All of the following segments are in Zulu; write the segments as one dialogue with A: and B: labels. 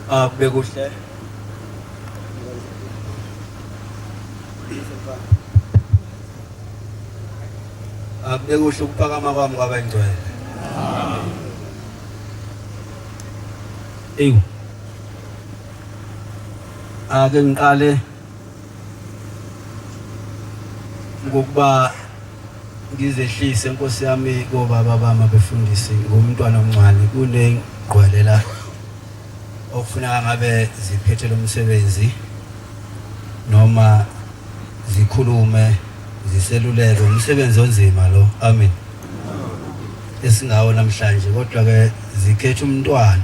A: Kube kuhle. Kube kuhle ukuphakama kwami kwabangcwele. Ewu. Ake ngiqale ngokuba ngizehlise Nkosi yami kobaba bami abefundisi ngumntwana omncane kunengqwelela okufuneka ngabe ziphethe lo msebenzi noma zikhulume ziseluleke umsebenzi onzima lo amen esingawo namhlanje kodwa ke zikhetha umntwana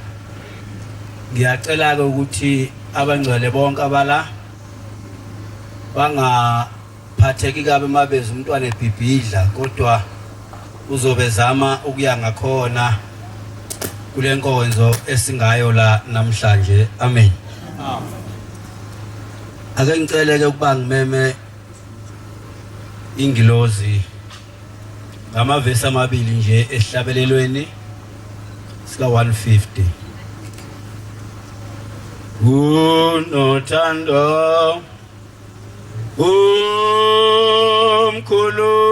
A: ngiyacela ke ukuthi abangcwele bonke abala bangaphatheki kabe mabeze umntwana ebhibhidla kodwa uzobezama ukuya ngakhona kule nkonzo esingayo la namhlanje amen. Ake ngiceleke ukuba ngimeme ingilozi ngamavesi amabili nje esihlabelelweni sika 150 unothando umkhululi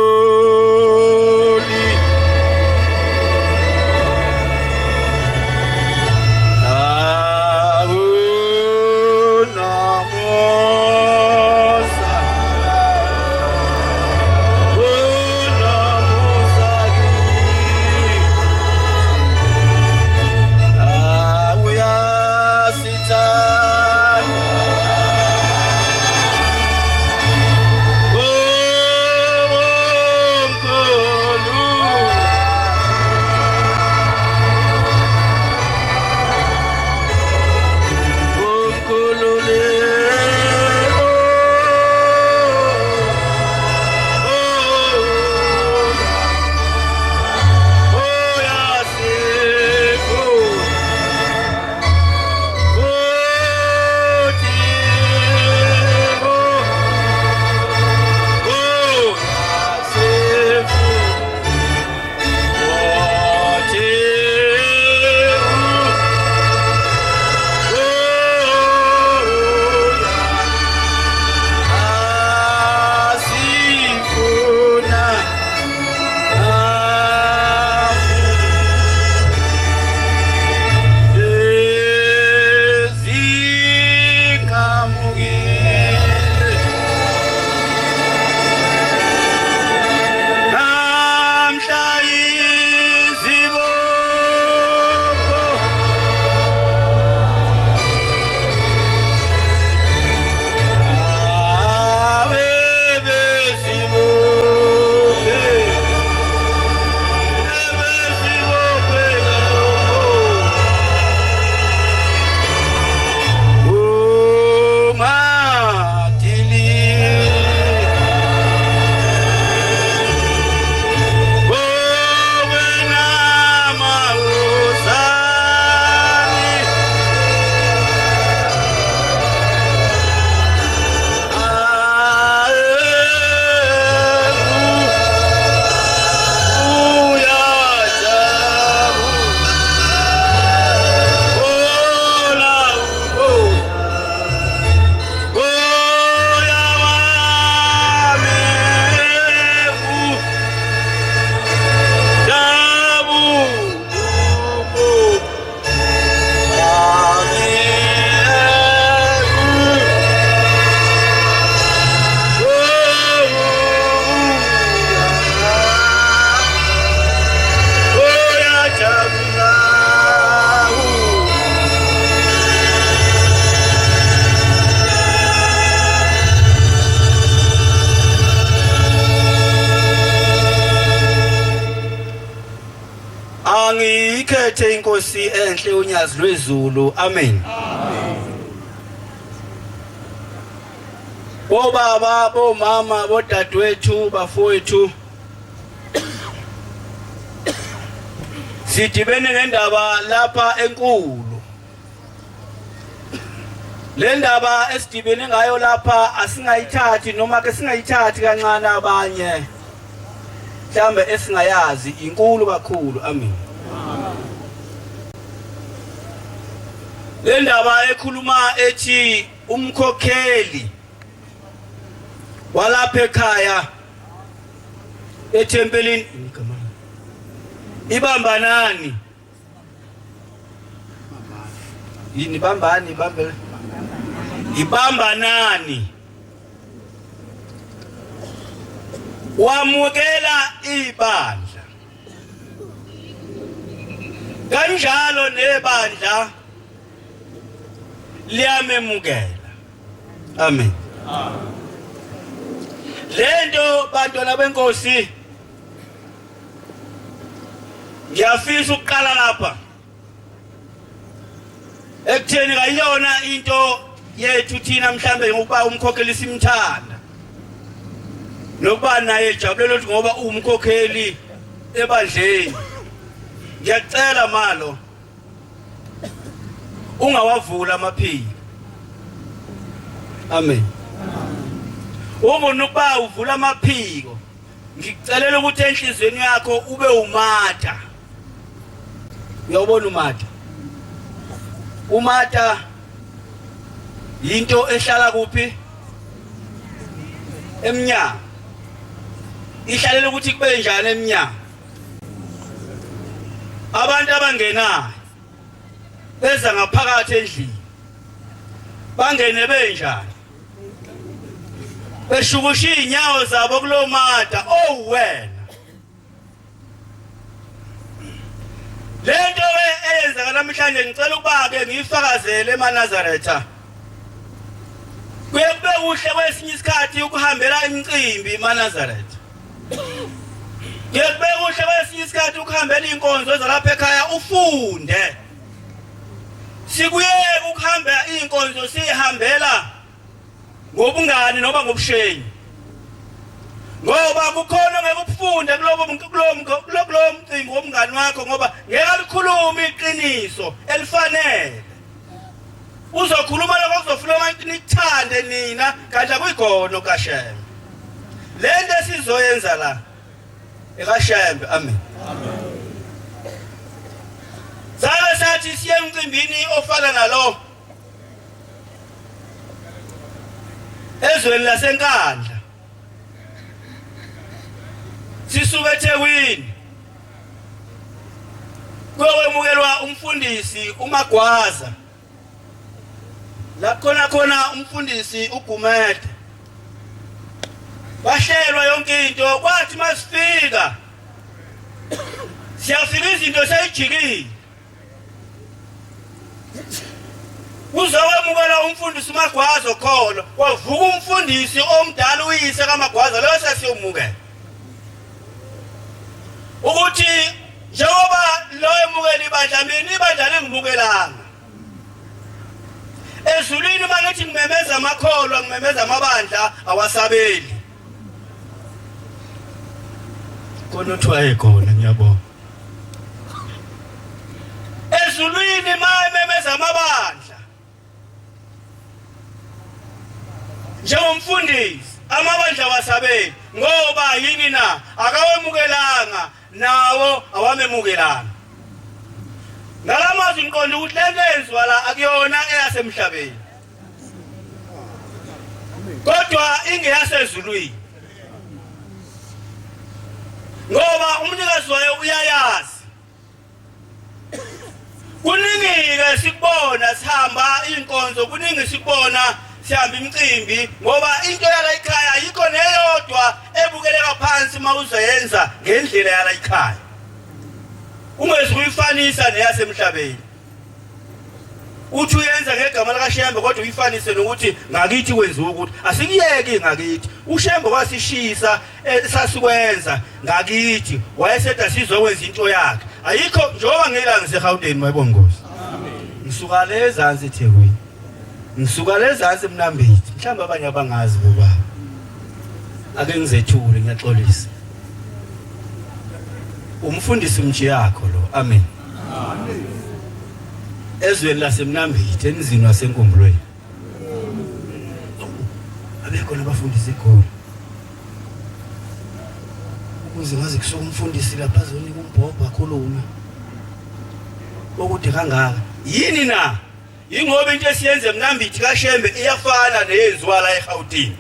A: Angikhethe inkosi enhle unyazi lwezulu amen. Bobaba bomama bodadewethu bafowethu sidibene nendaba lapha enkulu. Le ndaba esidibene ngayo lapha asingayithathi noma ke singayithathi kancane abanye mhlambe esingayazi inkulu kakhulu amen. le ndaba ekhuluma ethi umkhokheli walapha ekhaya ethempelini ibambanani yini bambani bambele ibambanani wamukela ibandla kanjalo nebandla liyamemukela. Amen. Lento bantwana benkosi ngiyafisa ukuqala lapha ekutheni kayiyona into yethu thina mhlambe ngokuba umkhokheli simthanda nokuba naye ejabulele ukuthi ngoba umkhokheli ebandleni. Ngiyacela malo ungawavula amaphiko. Amen. Ubona ukuba uvula amaphiko ngikucelela ukuthi enhlizweni yakho ube uMatha. Uyabona uMatha? uMatha into ehlala kuphi emnyango. Ihlalela ukuthi kube njani emnyango. Abantu abangenayo beza ngaphakathi endlini bangene benjani beshukusha inyawo zabo kulo Matha. Oh wena lento eyenzeka namhlanje ngicela ukuba ke ngiyifakazele eManazaretha. Kube kuhle kwesinye isikhathi ukuhambela imicimbi eManazaretha. Kube kuhle kwesinye isikhathi ukuhambela inkonzo zalapha ekhaya ufunde. Sikuyeke ukuhamba inkonzo sihambela ngobungani noma ngobushenyi. Ngoba kukhona ngekufunda kulo mcimbi womngani wakho ngoba ngeke alikhuluma iqiniso elifanele. Uzokhuluma lokho kuzofuna abantu nithande nina kanti akuyigono kaShembe. Lento esizoyenza la ekaShembe. Amen. Sake sathi siye emcimbini ofana nalo ezweni laseNkandla. Sisuke eThekwini kwemukelwa umfundisi uMagwaza. La khona umfundisi uGumede. Bahlelwa yonke into kwathi masifika siyafika izinto seyijikile. Uzawemukela umfundisi uMagwaza khona wavuka umfundisi omdala uyise kaMagwaza lo sesiyomukela. Ukuthi njengoba lo emukela ibandla mina ibandla lingimukelanga. Ezulwini mangithi ngimemeza amakholwa ngimemeza amabandla awasabeli. Khona uthiwa ekhona ngiyabona. Ezulwini mayemeza amabandla njengomfundisi amabandla wasabeli ngoba yini na akawemukelanga nawo awamemukelanga. Ngalamazwi ngiqonda ukuthi lento ezwa la akuyona eyasemhlabeni kodwa ingeyasezulwini ngoba umnikazi wayo uyayazi. Kuningi-ke sikubona sihamba inkonzo, kuningi sikubona sihamba imicimbi ngoba into yala ekhaya yikho neyodwa ebukeleka phansi mawuzoyenza ngendlela yala ekhaya. Ungezi kuyifanisa neyasemhlabeni. Uthi uyenza ngegama lakaShembe kodwa uyifanise nokuthi ngakithi kwenziwa ukuthi asikiyeki ngakithi. uShembe wasishisa sasikwenza ngakithi wayesethu sizokwenza into yakhe. Ayikho njengoba ngila ngiseGauteng mayibongozi. Ngisuka lezansi eThekwini. Ngisuka lezansi eMnambithi. Mhlawumbe abanye abangazi ngoba ake ngizethule ngiyaxolisa. Umfundisi umji yakho lo. Amen. Amen. Ezweni laseMnambithi emzini waseNkumbulweni. Abekho nabafundisi khona. Ukuze ngaze kusuka umfundisi lapha azonika umbhobho akhulume. Okude kangaka. Yini na? Ingoba into esiyenze mnambithi kaShembe iyafana neyenziwa la eGauteng.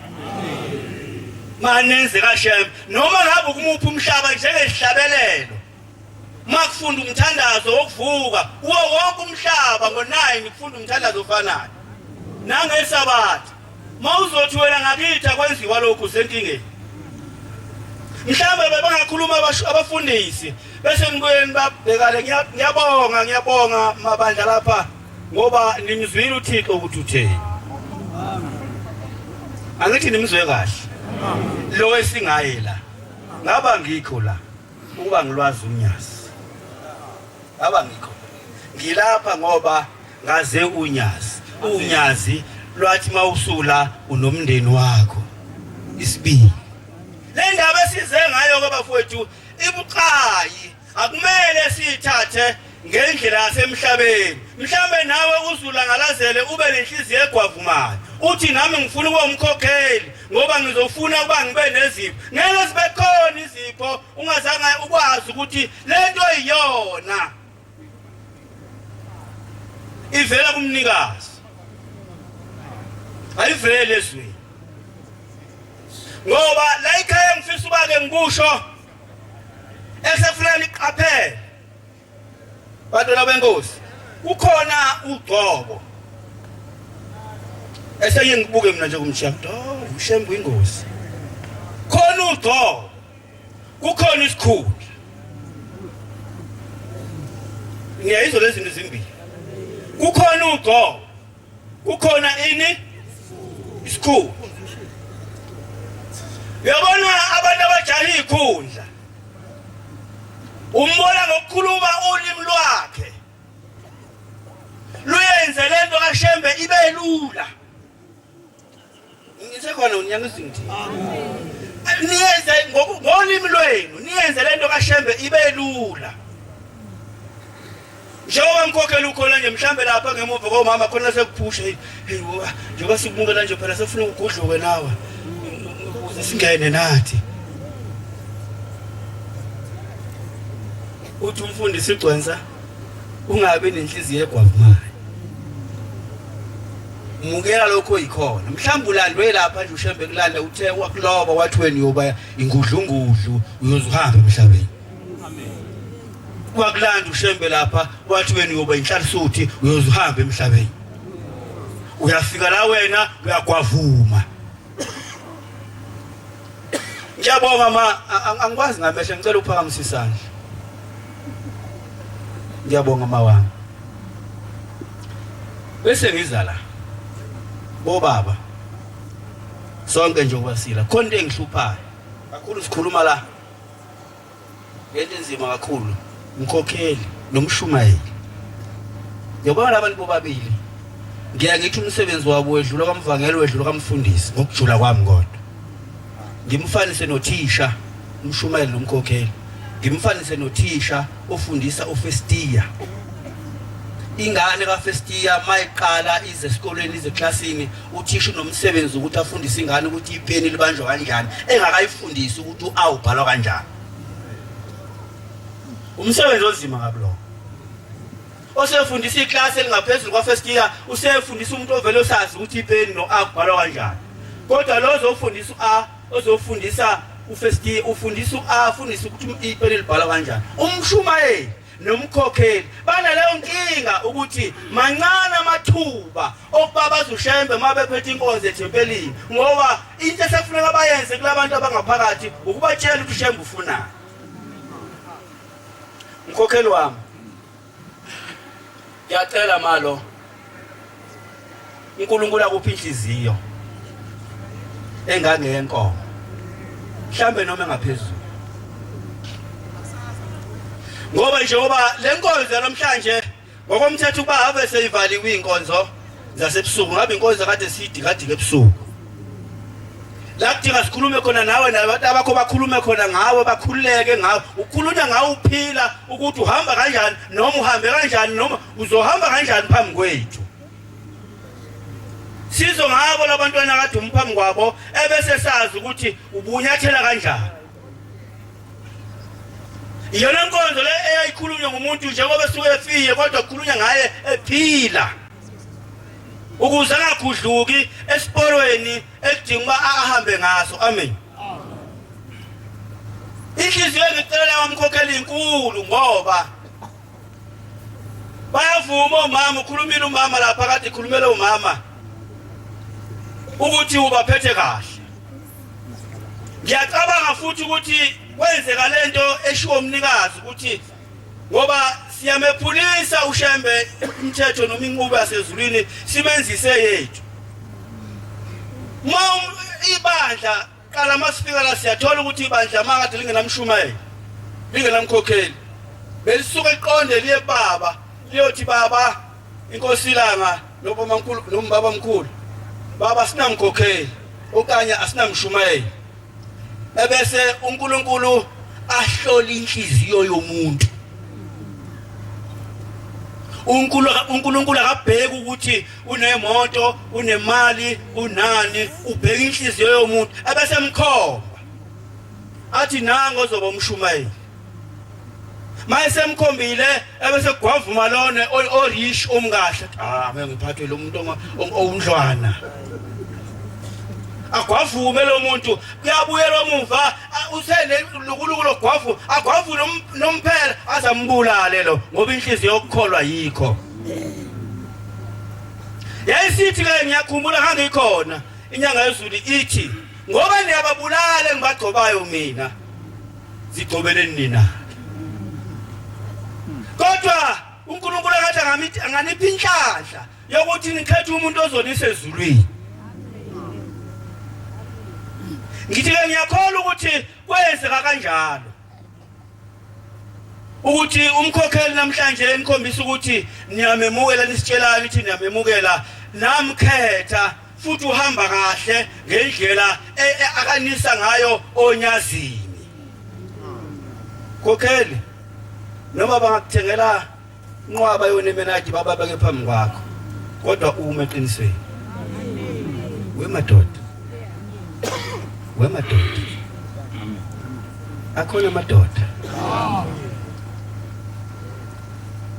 A: Manenze kaShembe noma ngabe kumuphi umhlaba njengesihlabelelo. Makufunda umthandazo wokuvuka uwo wonke umhlaba ngo9 kufunda umthandazo ofanayo. Nangesabatha mawuzothi wena ngakithi akwenziwa lokhu senkingeni. Mhlawumbe bebangakhuluma abafundisi bese ngibuyeni babhekale ngiyabonga mabandla lapha ngoba nimzwile uThixo ukuthi utheni. Angithi nimzwe kahle. Lo esingaye la ngaba ngikho la ukuba ngilwazi unyazi. Ngaba ngikho. Ngilapha ngoba ngaze unyazi lwathi mawusula unomndeni wakho. Isibili. Le ndaba esize ngayo kwabafowethu ibuqhayi akumele sithathe ngendlela yasemhlabeni. Mhlambe nawe uzula ngalazele ube nenhliziyo egwavumayo. Uthi nami ngifuna ukuba umkhokheli ngoba ngizofuna ukuba ngibe nezipho. Ngeke sibe khona izipho ungazange ukwazi ukuthi lento iyona. Ivela kumnikazi. Ayivele ezweni. Ngoba la ikhaya ngifisa ubake ngikusho esefuna liqaphele. Bantwana benkosi kukhona ugcobo. Eseye ngibuke mina nje kumshado, uShembe ingozi. Khona ugcobo. Kukhona isikhulu. Ngiyayizwa lezi zinto ezimbili. Kukhona ugcobo. Kukhona ini? Isikhulu. Uyabona abantu abajaha ikhundla. Umbona ngokukhuluma ulimi lwakhe. Luyenze lento kaShembe ibe lula. Ngisekhona unyangiza ngithi. Niyenze ngolimi lwenu, niyenze lento kaShembe ibe lula. Njengoba ngikhokhela ukhona nje mhlambe lapha ngemuva komama khona sekuphusha hey njengoba sikubungela nje phela sefuna ukugudluke nawe. Singene nathi. Uthi umfundisi igcwensa ungabe nenhliziyo egwavumayo. Mukela lokho ikhona. Mhlawumbe ulandwe lapha nje uShembe kulanda uthe wakuloba wathi wena uyoba ingudlungudlu uyozuhamba emhlabeni. Amen. Wakulanda uShembe lapha wathi wena uyoba inhlansuthi uyozuhamba emhlabeni. Uyafika la wena uyagwavuma. Ngiyabonga angikwazi ngamehla ngicela uphakamise isandla. Ngiyabonga mawami. Bese ngiza la. Bo baba. Sonke nje okwasila. Khona into engihluphayo. Kakhulu sikhuluma la. Lento enzima kakhulu. Umkhokheli nomshumayeli. Ngiyabona abantu bobabili. Ngiyangithi umsebenzi wabo wedlula kamvangelo wedlula kamfundisi ngokujula kwami kodwa. Ngimfanise nothisha umshumayeli nomkhokheli. Ngimfanise nothisha ofundisa uFestia. Ingane kaFestia mayiqala ize esikoleni ize classini uthisha unomsebenzi ukuthi afundise ingane ukuthi ipeni libanjwa kanjani engakayifundisi ukuthi awubhalwa kanjani. Umsebenzi ozima kablo. Osefundisa iclass elingaphezulu kwaFestia usefundisa umuntu ovele osazi ukuthi ipeni no akubhalwa kanjani. Kodwa lo ozofundisa ozofundisa uFestia ufundisa afundisa ukuthi ipeni libhalwa kanjani. Umshumayeli nomkhokheli banaleyo nkinga ukuthi mancane amathuba okubaba uShembe mabephethe inkonzo ethempelini ngoba into esefuneka abayenze kulabantu abangaphakathi ukubatshela ukuthi uShembe ufuna. Mkhokheli wami ngiyacela malo uNkulunkulu akuphi inhliziyo engangenkomo mhlambe noma engaphezulu ngoba njengoba lenkonzo namhlanje ngokomthetho kuba ave seyivaliwe inkonzo zasebusuku ngabe inkonzo kade sidikadike ebusuku la kudinga sikhulume khona nawe nabantu abakho bakhulume khona ngawe bakhululeke ngawe ukhulunywa ngawe uphila ukuthi uhamba kanjani noma uhambe kanjani noma uzohamba kanjani phambi kwethu sizo ngabo labantwana kade umphambi kwabo ebese sazi ukuthi ubunyathela kanjani. Iyona nkonzo le eyayikhulunywa ngumuntu njengoba esuke efiye kodwa kukhulunywa ngaye ephila. ukuze angagudluki esiporweni ekudinga uba ahambe ngaso. Amen. Inhliziyo engicela wamkhokheli inkulu ngoba bayavuma umama ukhulumile umama lapha kade ikhulumela umama ukuthi ubaphethe kahle. Ngiyacabanga futhi ukuthi kwenzeka lento eshiwo umnikazi ukuthi ngoba siyamephulisa uShembe umthetho noma inqubo yasezulwini simenzise yethu. Ibandla qala masifika la siyathola ukuthi ibandla makade lingenamshumayeli lingenamkhokheli belisuka iqonde liye baba liyothi baba inkosi ilanga noBamankulu nombaba mkhulu baba sinamkhokheli okanye asinamshumayeli ebese uNkulunkulu ahlola inhliziyo yomuntu. uNkulunkulu akabheka ukuthi unemoto unemali unani ubheka inhliziyo yomuntu ebese emkhomba athi nango zoba umshumayeli. Mayese emkhombile ebese gwavuma lone orish omkahle mina ngiphathwe lo muntu owundlwana agwavume lo muntu kuyabuyela emuva usele uNkulunkulu gwavu agwavu nomphela azambulale lo ngoba inhliziyo yokukholwa yikho. Yayisithi ke ngiyakhumbula ngangikhona inyanga yezulu ithi ngoba niyababulala engibagcobayo mina zigcobeleni nina. Kodwa uNkulunkulu akathi anganipha inhlanhla yokuthi nikhethe umuntu ozonisa ezulwini. Ngithi ke ngiyakholwa ukuthi kwenzeka kanjalo ukuthi umkhokheli namhlanje enikhombisa ukuthi niyamemukela nisitshelana ukuthi niyamemukela namkhetha futhi uhamba kahle ngendlela akanisa ngayo onyazini. Khokheli noma bangakuthengela inqwaba yonemenadi bababeke phambi kwakho kodwa uma eqinisweni wemadoda akhona madoda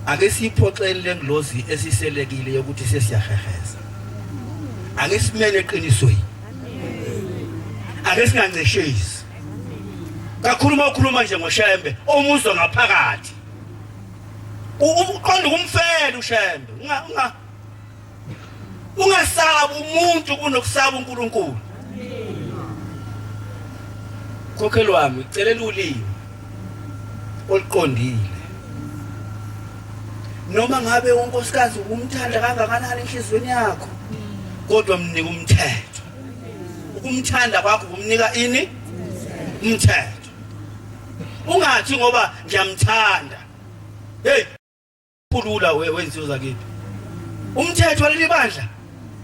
A: ake siphoxele lengilozi esiselekile yokuthi sesiyaheheza. Ake simele eqinisweni ake singanceshisi kakhuluma nje ngoShembe omuzwa ngaphakathi uqonda kumfela uShembe ungasaba umuntu kunokusaba uNkulunkulu. Khokheli wami celela ulimi oluqondile noma ngabe unkosikazi umthanda kangakanani enhlizweni yakho kodwa mnika umthetho. Ukumthanda kwakho kumnika ini umthetho. Ungathi ngoba ngiyamthanda hey khulula wenziwe zakithi umthetho waleli bandla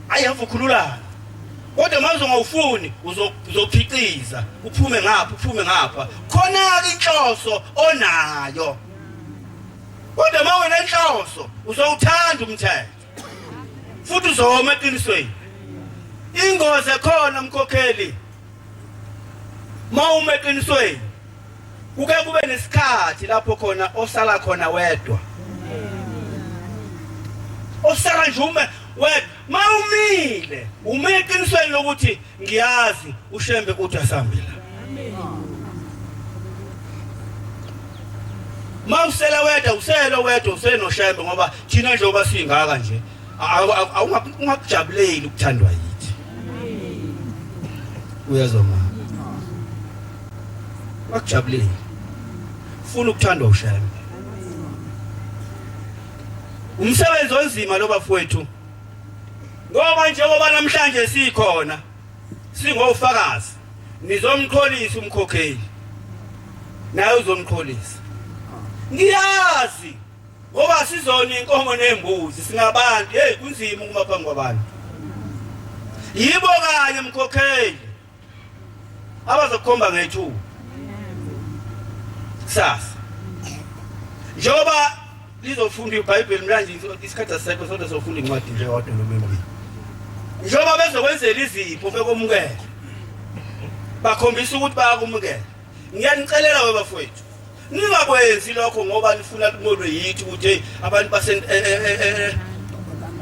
A: ayavukhululana kodwa manje ungawufuni uzophiciza uphume ngapha khona ke inhloso onayo kodwa mawena inhloso uzowuthanda umthetho futhi uzoma eqinisweni. Ingozi ekhona mkhokheli mawume eqinisweni kuke kube nesikhathi lapho khona osala khona wedwa osala nje wedwa mawumile ume eqinisweni lokuthi ngiyazi uShembe uthi asambila. Mawusela wedwa usenoShembe ngoba thina njengoba singaka nje ungakujabuleli ukuthandwa yithi. Uyazwa mama wakujabuleli ufuna ukuthandwa uShembe. Umsebenzi onzima lo bafowethu ngoba njengoba namhlanje sikhona singofakazi nizomxolisa umkhokheli naye uzomxolisa. Ngiyazi ngoba sizona inkomo nembuzi singabantu kunzima uma phambi kwabantu. Yibo kanye mkhokheli abazokhomba ngethu sasa njoba lizofunda iBhayibheli manje isikhathi asekho sonke sofunda incwadi nje kodwa nomembili njoba bezokwenzela izipho bekomukela bakhombisa ukuthi bayakumukela. Ngiyanicelela webafowethu ningakwenzi lokho ngoba nifuna kumolwe yithi ukuthi abantu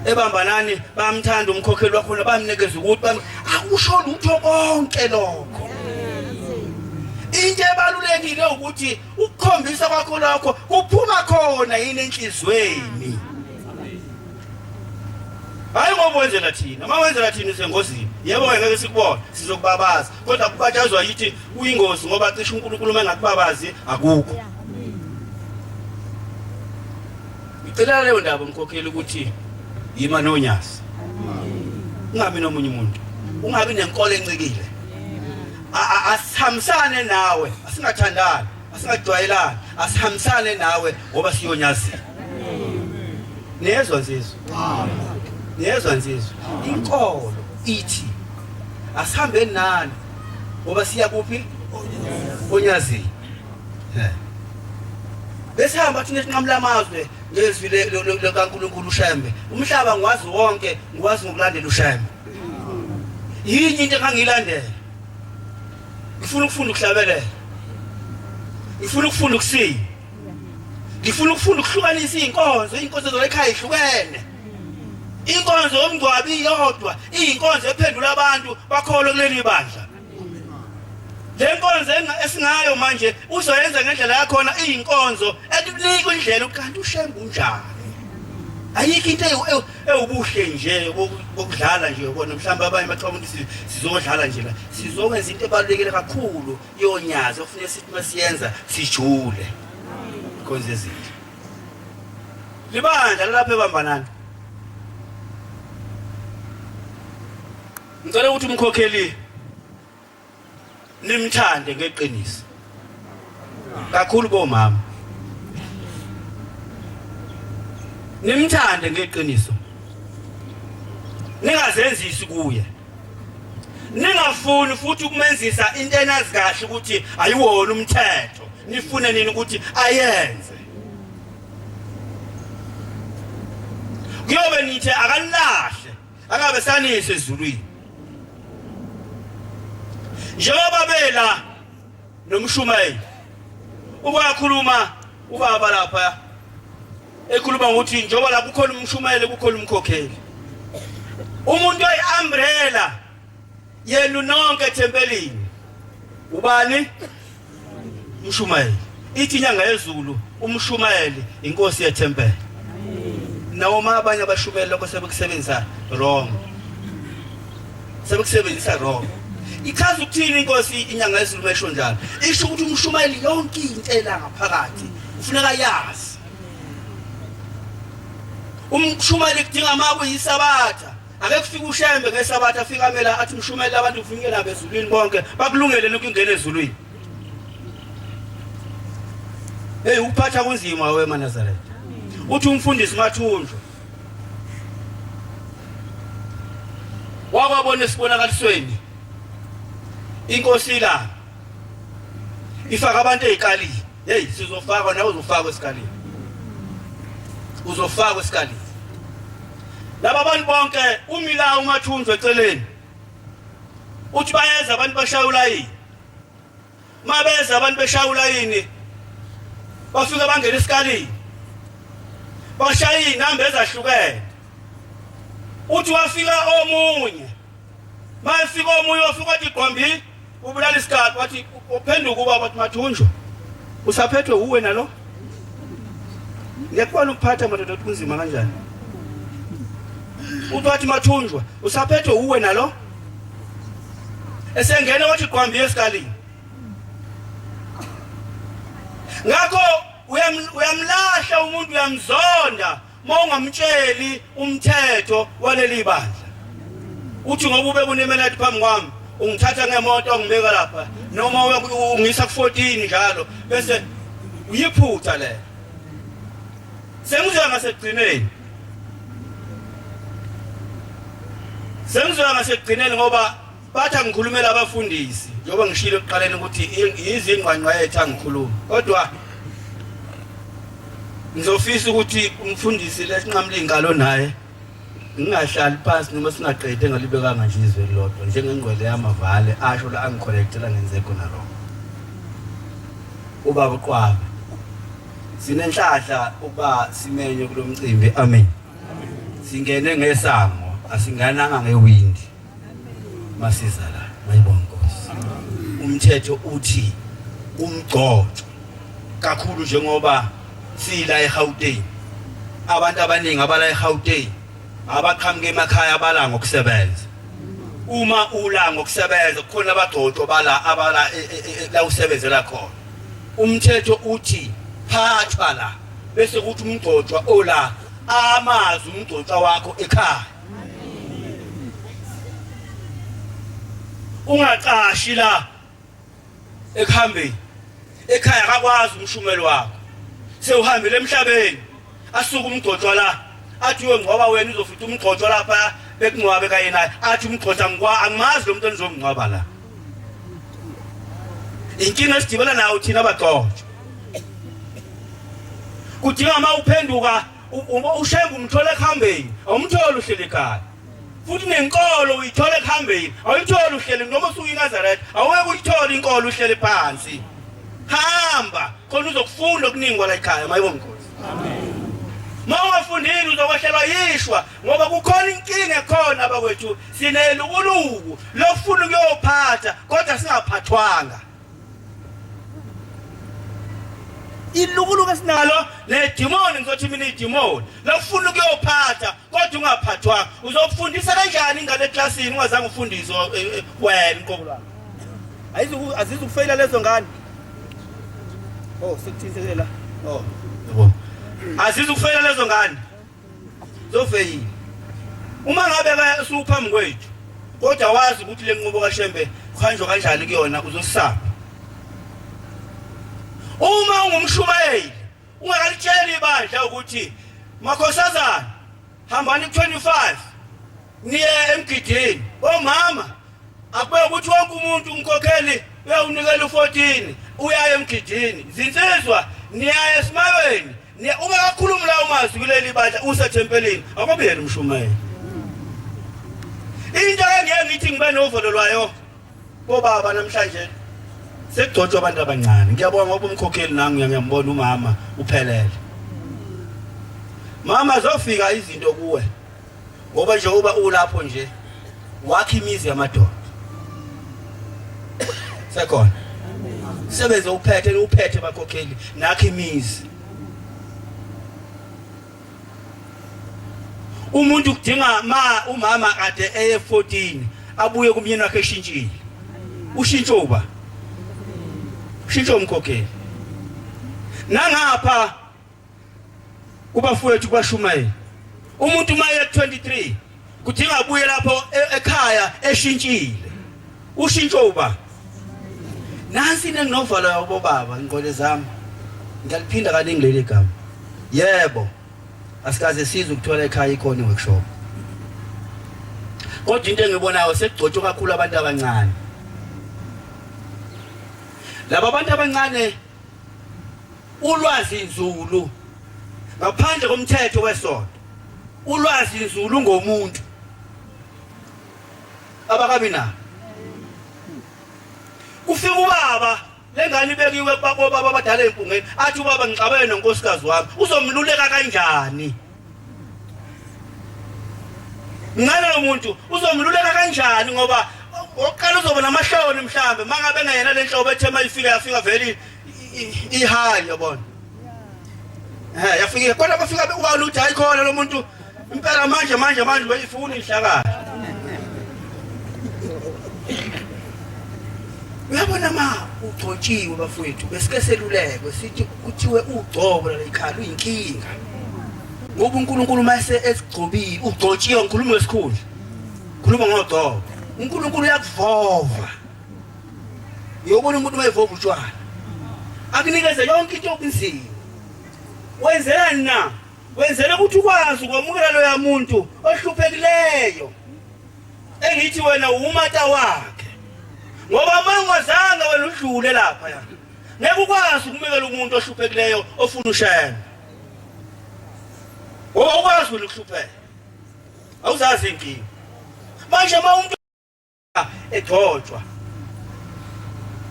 A: ebambanani bamthanda umkhokheli wakhona bamnikeza ukuthi akusho lutho konke lokho. Into ebalulekile ukuthi ukukhombisa kwakho lokho kuphuma khona yini enhlizweni. Hayi ngoba wenzela thina, mawenzela thina usengozini. Yebo ngeke sikubone, sizokubabaza. Kodwa kubatshazwa yithi uyingozi ngoba cishe uNkulunkulu engakubabazi akukho. Ngicela leyo ndaba umkhokheli ukuthi yima nonyasi. Ungabi nomunye umuntu. Ungabi nenkolo encikile. Asihambisane nawe, asingathandani, asingajwayelani, asihambisane nawe ngoba siyonyazi. Niyezwa nsizwa? Niyezwa nsizwa? Inkolo ithi asihambeni nani ngoba siya kuphi? Onyazi. Bese hamba thina sinqamla amazwe ngezwi likaNkulunkulu uShembe. Umhlaba ngwazi wonke, ngwazi ngokulandela uShembe. Yini into engangilandela? Ngifuna ukufunda ukuhlabelela. Ngifuna ukufunda ukusiya. Ngifuna ukufunda ukuhlukanisa inkonzo zolekhaya ihlukene. Inkonzo yomngcwabi yodwa, inkonzo ephendula abantu bakholwe kuleli bandla. Le nkonzo esingayo manje uzoyenza ngendlela yakho na inkonzo ekunika indlela ukanti uShembe unjani. Ayikho into ewubuhle nje bokudlala nje ubona mhlawumbe abanye baxoxa ukuthi sizodlala nje la sizokwenza into ebalulekile kakhulu yonyazi okufanele sithi masiyenza sijule konze izinto. Libandla lapha ebambanani. Ngicela ukuthi umkhokheli nimthande ngeqiniso. Kakhulu bomama. Nimthande ngeqiniso. Ningazenzisi kuye. Ningafuni futhi ukumenzisa into enazi kahle ukuthi ayiwona umthetho. Nifune nini ukuthi ayenze. Kuyobe nithi akalahle, akabe sanise ezulwini. Njengoba bela nomshumayeli ubakhuluma ubaba lapha ekhuluma ukuthi njengoba lapho ukhona umshumayeli kukhona umkhokheli. Umuntu oyi-umbrella yenu nonke ethempelini ubani? Umshumayeli. Ithi inyanga yezulu umshumayeli inkosi yethempeli. Noma abanye abashumayeli lokho sebekusebenzisa wrong. Sebekusebenzisa wrong. Ichaza ukuthini inkosi inyanga yezulu mesho njalo? Isho ukuthi umshumayeli yonke into elanga ufuneka yazi. Umshumayeli kudinga amabu yisabatha. Ake kufika uShembe ngesabatha afika mela athi umshumayeli abantu kufuneka nabo ezulwini bonke bakulungele ukungena ezulwini. Hey uphatha kunzima wewe Nazareth. Uthi umfundisi Mathunjwa wakwabona esibonakalisweni inkosi la ifaka abantu ezikalini. Hey sizofaka nawe uzofaka esikalini. Uzofaka esikalini. Laba abantu bonke umila uMathunjwa eceleni. Uthi bayeza abantu bashayula yini. Mabeza abantu beshayula yini. Bafika bangena esikalini. Bashaya inamba ezahlukene. Uthi wafika omunye. Mayifika omunye wafika wathi Gqombi ubulala isikhathi wathi uphenduka ubaba wathi Mathunjwa. Usaphethwe uwe nalo? Ngiyakubona ukuphatha madoda ukuthi kunzima kanjani. Uthi wathi Mathunjwa usaphethwe uwe nalo? Esengena wathi Gqombi esikalini. Ngakho uyamlahla umuntu uyamzonda mongamtsheli umthetho waleli bandla. Uthi ngoba ube kunemelati phambi kwami ungithatha ngemoto ungibeka lapha noma ungisa ku14 njalo bese uyiphutha le. Sengizwa ngasekugcineni. Sengizwa ngasekugcineni ngoba bathi ngikhulumela abafundisi njengoba ngishilo ekuqaleni ukuthi izingqwangqa ethu ngikhuluma. Kodwa ngizofisa ukuthi umfundisi lesinqamla ingalo naye ngingahlali phansi noma singaqede ngalibekanga nje izwe lodwa njengengcwele yamavale asho la angicorrectela ngenze khona lo. Ubaba uQwabe sinenhlahla ukuba simenye kulomcimbi. Amen. singene ngesango asingananga ngewindi masiza la mayibonga Nkosi. Umthetho uthi umgcoco kakhulu njengoba sila eGauteng, abantu abaningi abala eGauteng abaqhamuke emakhaya abala ngokusebenza. Uma ula ngokusebenza kukhona abagcoco abala la usebenzela khona. Umthetho uthi phathwa la bese kuthi umgcocwa ola amazi umgcocwa wakho ekhaya. Ungaqashi la ekuhambeni ekhaya akakwazi umshumelo wakho sewuhambile emhlabeni asuka umgcocwa la athi ngoba wena uzofita umgcocwa lapha bekungcwabe kanye naye athi umgcocwa angimazi lo muntu ozongcwaba la. Inkinga esidibana nayo thina abagcotshwa kudinga uma uphenduka ushembe umthole ekuhambeni awumthole uhleli ekhaya futhi nenkolo uyithola ekuhambeni awuyitholi uhleli noma usuka eNazaretha aweke uyithola inkolo uhleli phansi. Hamba khona uzokufunda okuningi la ekhaya mayibonga Nkosi. Amen. Mawafundile uzokwehlelwa yishwa ngoba kukhona inkinga ekhona abakwethu sinelukuluku lokufuna ukuyophatha kodwa singaphathwanga. Ilukuluku esinalo nedemoni ngizothi mina idemoni lokufuna ukuyophatha kodwa ungaphathwanga. Uzofundisa kanjani ingane eklasini ungazange ufundiswe wena inqobo lakho? Azizukufeyila lezo ngane. Oh sekuthintele la. Oh yebo. Azizukufeyila lezo ngane. Zofeyila. Uma ngabe usuphambi kwethu kodwa wazi ukuthi le nqubo kaShembe khanjwa kanjani kuyona uzosaba. Uma ungumshumayeli ungakalitshela ibandla ukuthi makhosazana hambani ku25 niye emgidini. Mama akube ukuthi wonke umuntu umkhokheli uyawunikela u14 uya emgidini. Zinsizwa niya esimayweni ungakakhulumi lawo mazwi kuleli bandla usethempelini akubuyela umshumayeli. Into engeke ngithi ngibe novolo lwayo bobaba namhlanje sekugcotshwa abantu abancane. Ngiyabonga ngoba umkhokheli nangu ngiyambona umama uphelele. Mama zofika izinto kuwe ngoba nje uba ulapho nje wakha imizi yamadoda. Sekhona sebenze uphethe bakhokheli nakha imizi. Umuntu kudinga umama kade eye14 abuye kumyeni wakhe eshintshile. Ushintsho uba ushintsho umkhokheli. Nangapha kubafowethu kwashumayeli umuntu maye 23 kudinga abuye lapho ekhaya eshintshile. Ushintsho uba nansi nenginovalo yabo baba ingqole zami ngiyaliphinda kaningi leli gama. Yebo asikaze size ukuthola ekhaya ikhona workshop kodwa into engibonayo sekugcotshwa kakhulu abantu abancane. Laba abantu abancane ulwazi nzulu ngaphandle komthetho wesonto. Ulwazi nzulu ngomuntu abakabi na ufika ubaba lengane ibekiwe baba abadala empungeni athi ubaba ngixabene nonkosikazi wami uzomluleka kanjani? Ngane lo muntu uzomluleka kanjani ngoba oqala uzoba namahloni mhlambe mangabe ngayena lenhlobo ethema yafika vele ihali yabona. Yafika kodwa bafika ubani uthi hayi khona lo muntu impela manje bayifuna ihlakala. Uyabona ma ugcotshiwe bafowethu besike seluleke sithi kuthiwe ugcobo la ekhaya uyinkinga. Ngoba uNkulunkulu mase esigcobile ugcotshiwe ngikhuluma ngesikhulu. Khuluma ngogcobo. uNkulunkulu uyakuvova. Uyobona umuntu mayevova utshwala. Akunikeze yonke into okunzima. Wenzelani na? Wenzele ukuthi ukwazi ukwamukela lo yamuntu ohluphekileyo. Engithi wena umata wakhe. Ngoba mangazange wena udlule lapha ya. Ngeke ukwazi ukumekela umuntu ohluphekileyo ofuna ushayela. Ngoba ukwazi ukuhlupheka. Awuzazi inkinga. Manje umuntu egcotshwa.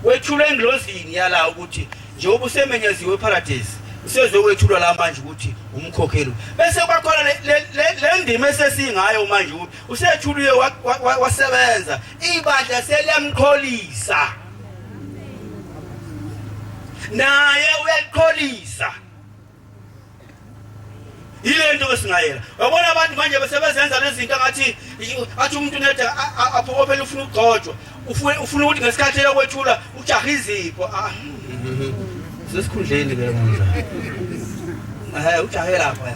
A: Wethula endlozini yala ukuthi njengoba usemenyeziwe eparadise usezowethulwa la manje ukuthi umkhokheli. Bese kwakhona le indima esesingayo manje usethuluye wasebenza ibandla seliyamqholisa naye uyaqholisa ilento esingayela wabona abantu manje besebenza lezi zinto ngathi umuntu neda apho phela ufuna ukugcotshwa ufuna ukuthi ngesikhathi eyokwethula ujaha izipho sesikhundleni ke manje ujahe lapha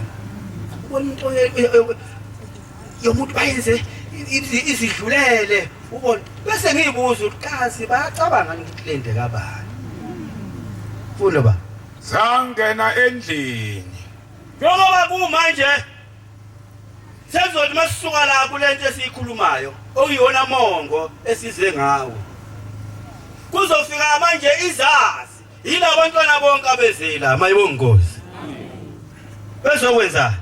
A: umuntu yomuntu bayenze izidlulele ubona bese ngiyibuza uqhazi bayacabanga ukuthi lende kabani fundo ba
B: sangena endlini
A: ngoba kumanje sezothi masisuka la kulento esikhulumayo okuyona mongo esize ngawo kuzofika manje izazi yilabantwana bonke abezela mayibongozi bezokwenza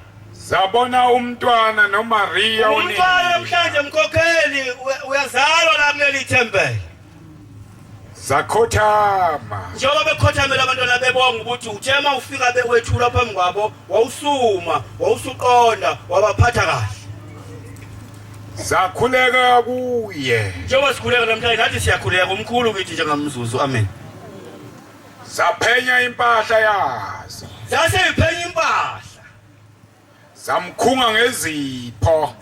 B: sabona umntwana noMaria
A: umntwana namhlanje mkhokheli uyazalwa la kuleli thempeli
B: zakhothama
A: njengoba bekhothamela abantwana bebonga ukuthi uthema ufika bewethula phambi kwabo wawusuma wawusuqonda wabaphatha kahle
B: zakhuleka kuye
A: njengoba sikhuleka namhlanje nathi siyakhuleka umkhulu kithi njengamzuzu amen
B: zaphenya impahla yazo
A: zaseyiphenya impahla
B: zamkhunga ngezipho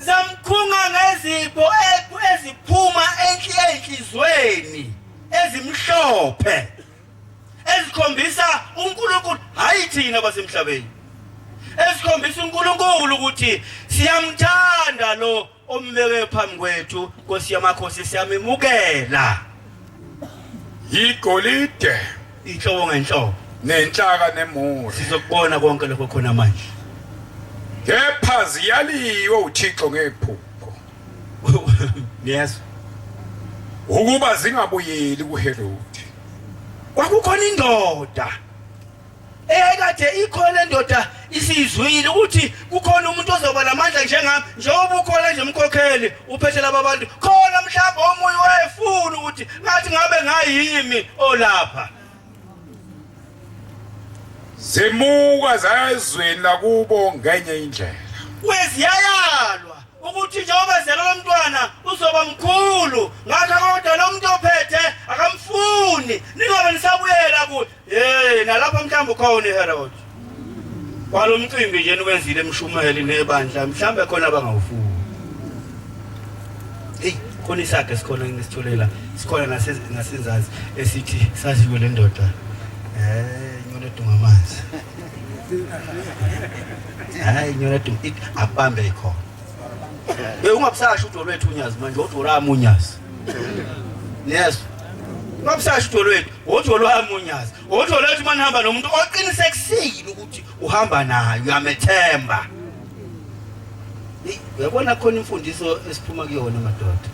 A: eziphuma enhlizweni ezimhlophe ezikhombisa uNkulunkulu hayi thina basemhlabeni ezikhombisa uNkulunkulu ukuthi siyamthanda lo ombeke phambi kwethu Nkosi yamakhosi siyamemukela
B: igolide
A: inhlobo ngenhlobo
B: nenhlaka nemuri
A: sizokubona konke lokho khona manje
B: kepha ziyaliwe uThixo ngephupho
A: yes
B: ukuba zingabuyeli kuHerodi
A: kwakukhona indoda eyayikade ikhona indoda isizwile ukuthi kukhona umuntu ozoba lamandla njengami njengoba ukhona nje umkhokheli uphethe laba bantu khona mhlawumbe omunye wayefuna ukuthi ngathi ngabe ngayimi olapha
B: zimuka zayezweni lakubo ngenye indlela
A: weziyayalwa ukuthi njengoba zelo lomntwana uzoba mkhulu ngakho kodwa lo muntu ophethe akamfuni ningabe nisabuyela kuye nalapha mhlawumbe khona eHerod kwalomcimbi nje nikwenzile emshumeli nebandla mhlawumbe khona abangawufuni khona isakhe sikhona ngisitholela sikhona nasenzazi esithi saziwe le ndoda inyoni edunga amanzi hayi inyoni edunga abambe ikhona ungabusasho udolo wethu unyazi manje udolo wami unyazi yes ungabusasho udolo wethu udolo wami unyazi udolo wethu manihamba nomuntu oqinisekisile ukuthi uhamba naye uyamethemba uyabona khona imfundiso esiphuma kuyona madoda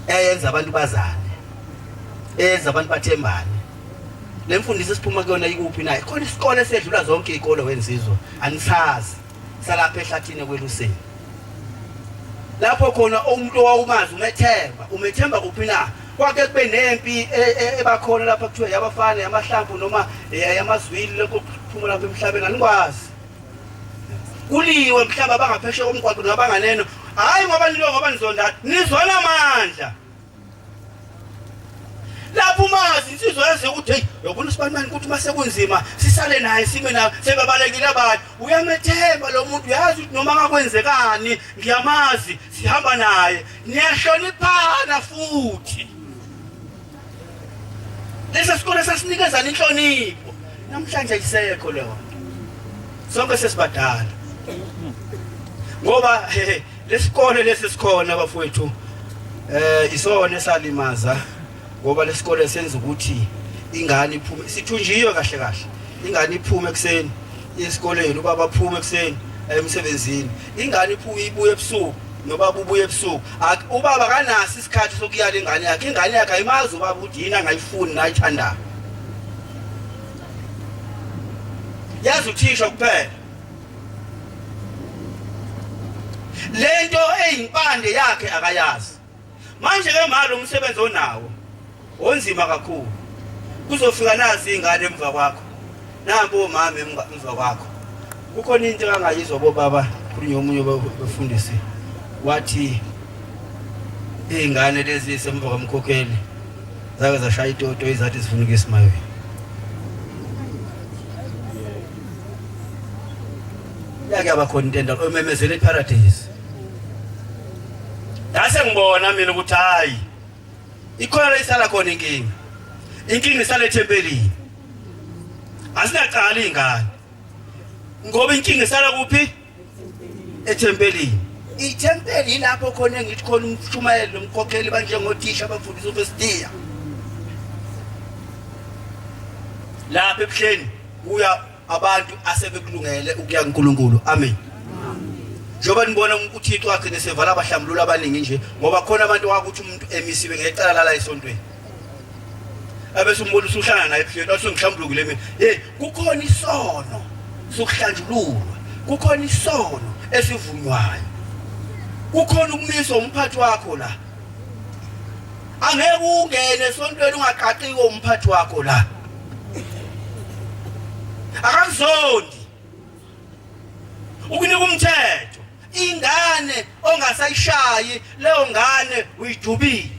A: eyenza abantu bazane eyenza abantu bathembane le mfundiso esiphuma kuyona ikuphi naye khona isikole esedlula zonke izikole wenzizwa anisazi salapha ehlathini kweluseni lapho khona umuntu owawumazi umethemba kuphi na kwake kube nempi ebakhona lapha kuthiwa yabafana yamahlamvu noma yamazwili lokho kuphuma lapha emhlabeni anikwazi kuliwe mhlaba bangapheshe komgwaqo nabanganeno hayi ngoba nilo ngoba nizondana nizwana amandla lapho mazi insizwa yaze ukuthi hey yobona sibanani ukuthi mase kunzima sisale naye sime naye sebabalekile abantu uyamethemba lo muntu uyazi ukuthi noma ngakwenzekani ngiyamazi sihamba naye niyahloniphana futhi lesa sikole sasinikeza inhlonipho namhlanje ayisekho leyo sonke sesibadala ngoba lesikole lesikhona bafowethu isona esalimaza ngoba lesikole senza ukuthi ingane iphume sithunjiwe kahle kahle ingane iphume ekseni esikoleni ubaba aphume ekseni emsebenzini ingane iphume ibuye ebusuku nobaba ubuye ebusuku ubaba kanasi isikhathi sokuyala ingane yakhe ayimazi ubaba ukuthi yini angayifuni nayithandayo yazi uthisha kuphela lento eyimpande yakhe akayazi manje ke malo umsebenzi onawo onzima kakhulu kuzofika nazi ingane emva kwakho nampo mama emva kwakho kukhona into angayizwa bobaba kwakhulunywa omunye wabafundisi wathi izingane lezi semva kwamkhokheli zake zashaya itoto izathi zifuna ukuyisimayweni. Yake abakhona intenda omemezele eparadise. Ngase ngibona mina ukuthi hayi ikhona isala khona inkinga. Inkinga isala ethempelini. Asinaqala izingane. Ngoba inkinga isala kuphi? Ethempelini. Ithempeli lapho khona ngithi khona umshumayeli nomkhokheli banjengothisha abafundisa uFestiya. Lapha ebuhleni kuya abantu asebekulungele ukuya kuNkulunkulu. Amen. Njoba nibona uThixo wakhe nesevala abahlambulula abaningi nje ngoba khona abantu wakuthi umuntu emisiwe ngecala la esontweni. Abese umbona usuhlala naye ebuhleni asungihlambulukile mina. Kukhona isono sokuhlanjululwa. Kukhona isono esivunywayo. Kukhona ukumiswa umphathi wakho la. Angeke ungene esontweni ungaqaqiwe umphathi wakho la. Akazondi ukunika umthetho ingane ongasayishayi leyo ngane uyidubile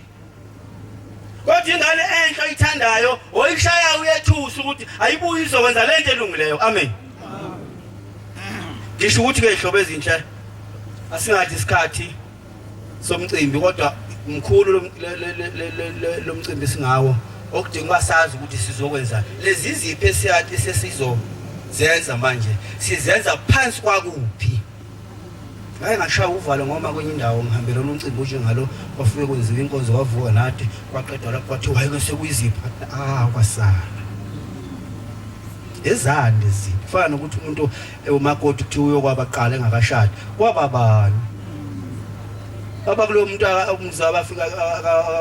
A: kodwa ingane enhle oyithandayo oyishaya uyethusa ukuthi ayibuyi izokwenza lento elungileyo. Amen. Ngisho ukuthi ke ihlobo ezinhle asingathi isikhathi somcimbi kodwa mkhulu lo mcimbi singawo okudinga basazi ukuthi sizokwenza lezi zipho esiyathi sesizozenza manje sizenza phansi kwakuphi. Hayi ngashaya uvalo ngoma kwenye indawo ngihambela lo mcimbi njengalo bafike kwenziwa inkonzo wavuka nathi kwaqedwa lapho kwathi hayi sekuyizipho kwasala ezande zipho fana ukuthi umuntu umakoti kuthi uyokwabaqala engakashadi kwababani abakulo muntu umzaba afika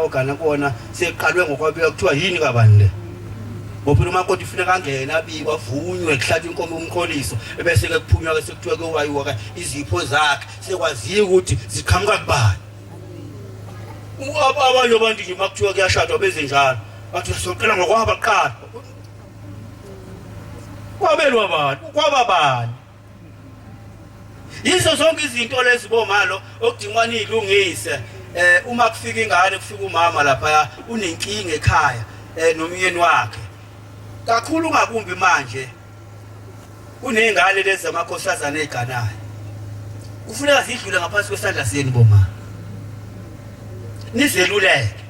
A: ogana kuona seqalwe ngokwabiwa kuthiwa yini kabani le ngoba umakoti ufuneka angena abikwa avunywe kuhlatha inkomo umkholiso ebese ke kuphunywa ke sekuthiwa ke wayiwa izipho zakhe sekwaziyo ukuthi ziqhamuka kubani. Abanye abantu nje makuthiwa kuyashadwa beze njalo bathi soqela ngokwabaqala kwabelwa abantu kwababani. Yizo zonke izinto lezi bomalo okudingwana izilungise uma kufika ingane kufika umama lapha unenkinga ekhaya nomyeni wakhe kakhulu ngakumbi manje kunezingane lezi zamakhosazana eganayo kufuneka zidlule ngaphansi kwesandla senu bomama nizeluleke.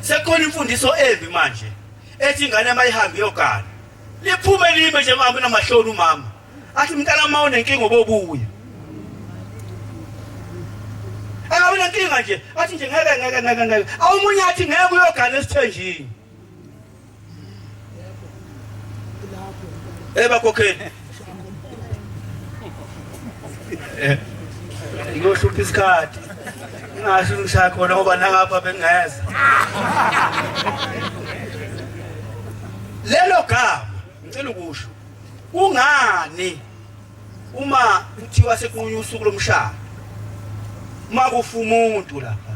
A: Sekhona imfundiso embi manje ethi ingane mayihambi yogana liphume lime nje mama namahloni umama athi mntana ma unenkinga obobuya akabona inkinga nje athi nje ngeke awumunye athi ngeke uyogana esithenjini bakhokheli ngohlupha isikhathi ngasho ngishaya khona ngoba nangapha bengeza lelo gama ngicela ukusho kungani uma kuthiwa sekunyusa usuku lomshado makufa umuntu lapha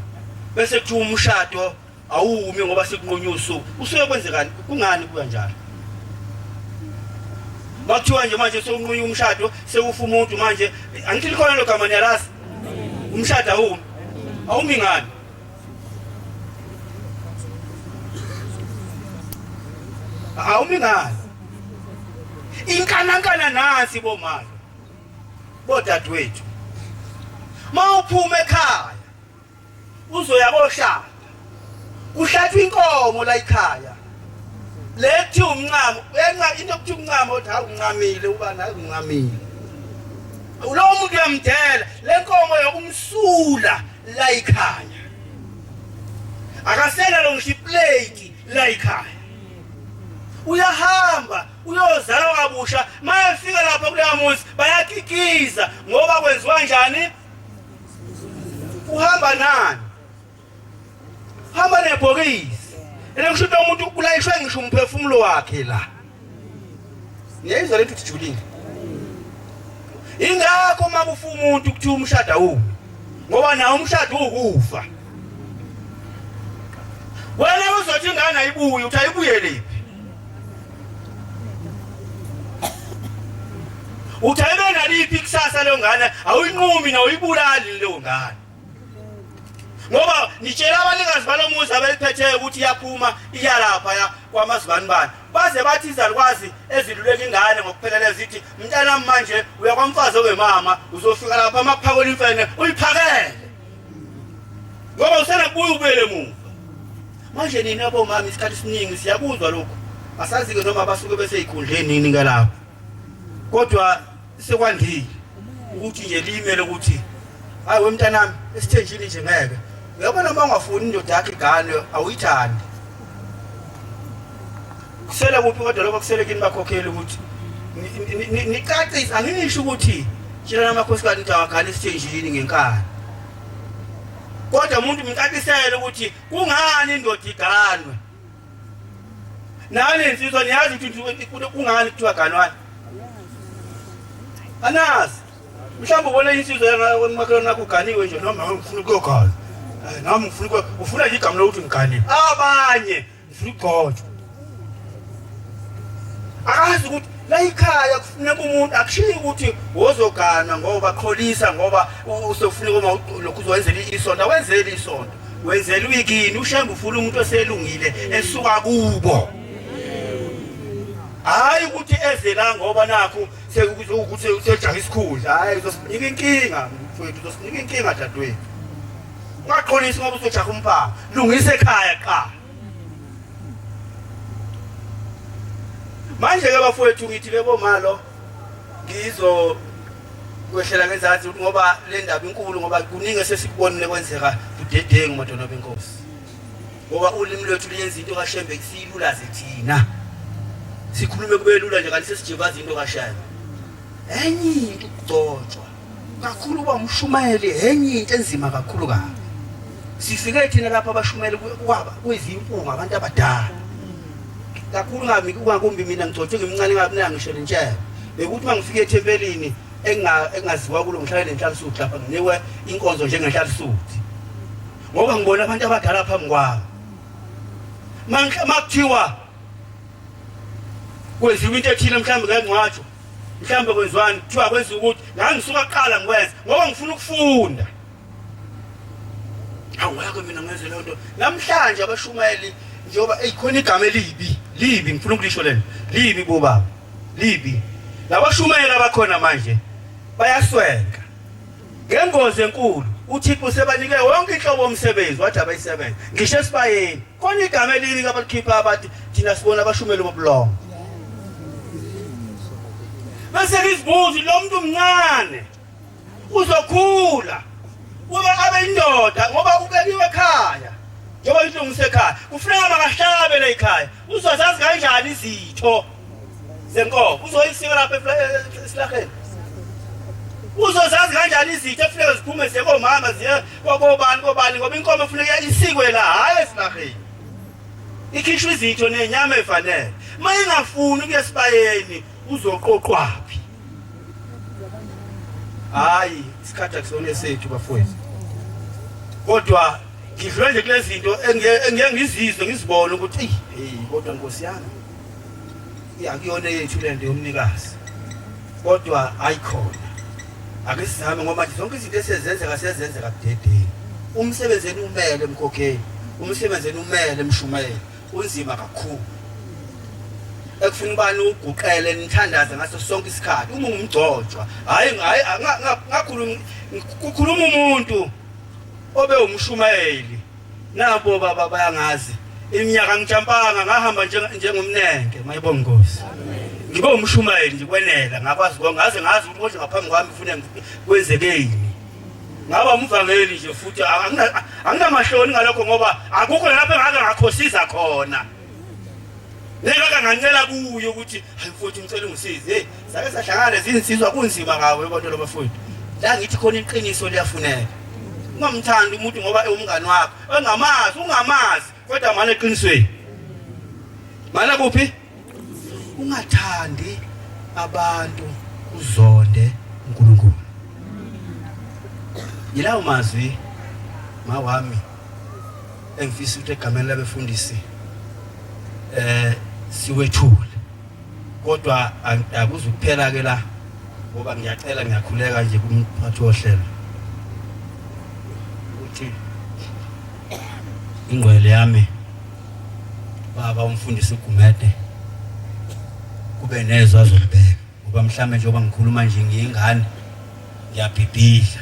A: bese kuthiwa umshado awumi ngoba sekunqonywa usuku usuke kwenzekani kungani kuya njalo bakuthiwa nje manje sekunqonywa umshado sekufa umuntu manje angithi likhona lo gama niyalazi umshado awumi ngani awumi ngani inkanankana nasi bomalo bodadewethu mawuphuma ekhaya uzoya koshada kuhlathwa inkomo la ekhaya lethi umncamo into okuthi umncamo othi awuncamile ubani awuncamile lo muntu uyamdela lenkomo yokumsula la ekhaya akasela lo ngisho iplate la ekhaya uyahamba uyozala kabusha mayefika lapha kuleya muzi bayakikiza ngoba kwenziwa kanjani uhamba nani hamba nebhokisi kusho umuntu ulayishwe ngisho umphefumulo wakhe la niyayizwa lento tijulile ingakho makufa umuntu kuthi umshado awumi ngoba nawo umshado ukufa wena uzothi ingane ayibuye uthi ayibuye lephi uthi ayibe naliphi ikusasa leyo ngane awuyinqumi na uyibulali leyo ngane ngoba nitshela abanikazi balomuzi abeliphetheyo ukuthi iyaphuma iyalapha ya kwamazibanibani baze bathi izalukwazi eziluleka ingane ngokuphelele zithi mntana manje uya kwamfazi owemama uzofika lapha amakuphakela imfene uyiphakele ngoba usenakubuya ubele muva manje nina bomama isikhathi esiningi siyakuzwa lokho asazi-ke noma basuke beseyikhundleni nini ngalapho kodwa sekwandile ukuthi nje limele ukuthi hayi wemntanami esithenjini nje ngeke uyabona uma ungafuni indoda yakho igane awuyithandi kusele kuphi kodwa lokho kusele kini bakhokheli ukuthi nicacise anginisho ukuthi tshela namakhosikazi ukuthi awagane esithenjini ngenkani kodwa umuntu mcacisele ukuthi kungani indoda iganwe nani insizwa niyazi ukuthi kungani kuthiwa ganwane anazi mhlawumbe ubone insizwa yamakhona nakho uganiwe nje noma ngifuna ukuyogana nami ngifuna ufuna nje igama lokuthi ngiganiwe abanye ngifuna ukugcotshwa akazi ukuthi la ikhaya kufuneka umuntu akushiyi ukuthi wozogana ngoba kholisa ngoba usofuneka uma lokhu uzowenzela isonto wenzela isonto wenzela uyikini ushembe ufuna umuntu oselungile esuka kubo hayi ukuthi ezela ngoba nakho sekukuthi usejaha isikhundla hayi uzosinika inkinga mfowethu uzosinika inkinga dadewethu ungaqolisi ngoba usojaha umphanga lungisa ekhaya qha manje ke bafowethu ngithi lebo malo ngizo kwehlela ngezansi ngoba le ndaba inkulu ngoba kuningi sesikubonile kwenzeka budedengu madodana benkosi ngoba ulimi lwethu liyenza into kaShembe kusiyilula zethina sikhulume kube lula nje kanti sesijebaza into kaShembe enye into ukugcotshwa kakhulu uba umshumayeli enye into enzima kakhulu kabi sifike thina lapha abashumayeli kwaba kwezimpunga abantu abadala kakhulu ngami kungakumbi mina ngigcotshwe ngimncane ngabi nangisho lentshebe bekuthi mangifike ethempelini engaziwa kulo ngihlale nenhlalisuthi lapha nginikwe inkonzo njengenhlalisuthi ngoba ngibona abantu abadala phambi kwami makuthiwa kwenziwa into ethile mhlawumbe ngengcwatsho mhlawumbe kwenziwani kuthiwa kwenziwa ukuthi ngangisuka kuqala ngikwenza ngoba ngifuna ukufunda awuyake mina ngenze leyo nto namhlanje abashumayeli njengoba eyikhona igama libi ngifuna ukulisho lento libi bobaba libi labashumayela abakhona manje bayaswenga ngengozi enkulu uThixo sebanike wonke inhlobo omsebenzi wathi abayisebenza ngisho esibayeni khona igama elibi abalikhipha abathi thina sibona abashumeli bobulongo bese isibuzi lo muntu omncane uzokhula ube abe indoda ngoba ukeliwe ekhaya njengoba ilungise ekhaya kufuneka makahlabele ekhaya uzozazi kanjani izitho zenkomo uzoyisika lapha esilaheni uzozazi kanjani izitho efuneka ziphume zekomama ziye kobani ngoba inkomo efuneka isikwe la hayi esilaheni ikhishwe izitho nenyama efanele mayingafuni ukuya esibayeni uzoqoqwaphi hayi isikhathi akusona sethu bafowethu kodwa ngidlule nje kule zinto engeke ngizizwe ngizibone ukuthi kodwa Nkosi yami akuyona yethu le nto yomnikazi kodwa ayikhona ake sizame ngoba zonke izinto esezenzeka kudedeni umsebenzeni umele emkhokheni umsebenzeni umele emshumayeli unzima kakhulu ekufuna ubani uguqele nithandaze ngaso sonke isikhathi uma ungumgcotshwa hayi kukhuluma umuntu obe umshumayeli nabo baba bayangazi iminyaka ngitshampanga ngahamba njengomnenge mayibonge Nkosi ngibe umshumayeli nje kwenela ngakwazi ngaze ngazi ukuthi ngaphambi kwami ufuna kwenzekeni ngaba umvangeli nje futhi anginamahloni ngalokho ngoba akukho lapho engake ngakhosisa khona neka ngancela kuyo ukuthi hayi mfowethu ngicela ungisize sake sahlangana zinsizwa kunzima kawe kodwa lo bafowethu la ngithi khona iqiniso liyafuneka ungamthandi umuntu ngoba umngani wakho ungamazi kodwa manje eqinisweni mana kuphi ungathandi abantu uzonde uNkulunkulu yilawo mazwi mawami engifisa ukuthi egameni labefundisi siwethule kodwa akuzukuphela ke la ngoba ngiyacela ngiyakhuleka nje kumphathi wohlelo ukuthi ingqwele yami baba umfundisi uGumede kube nezwe azolibeka ngoba mhlambe njengoba ngikhuluma nje ngiyingane ngiyabhibhidla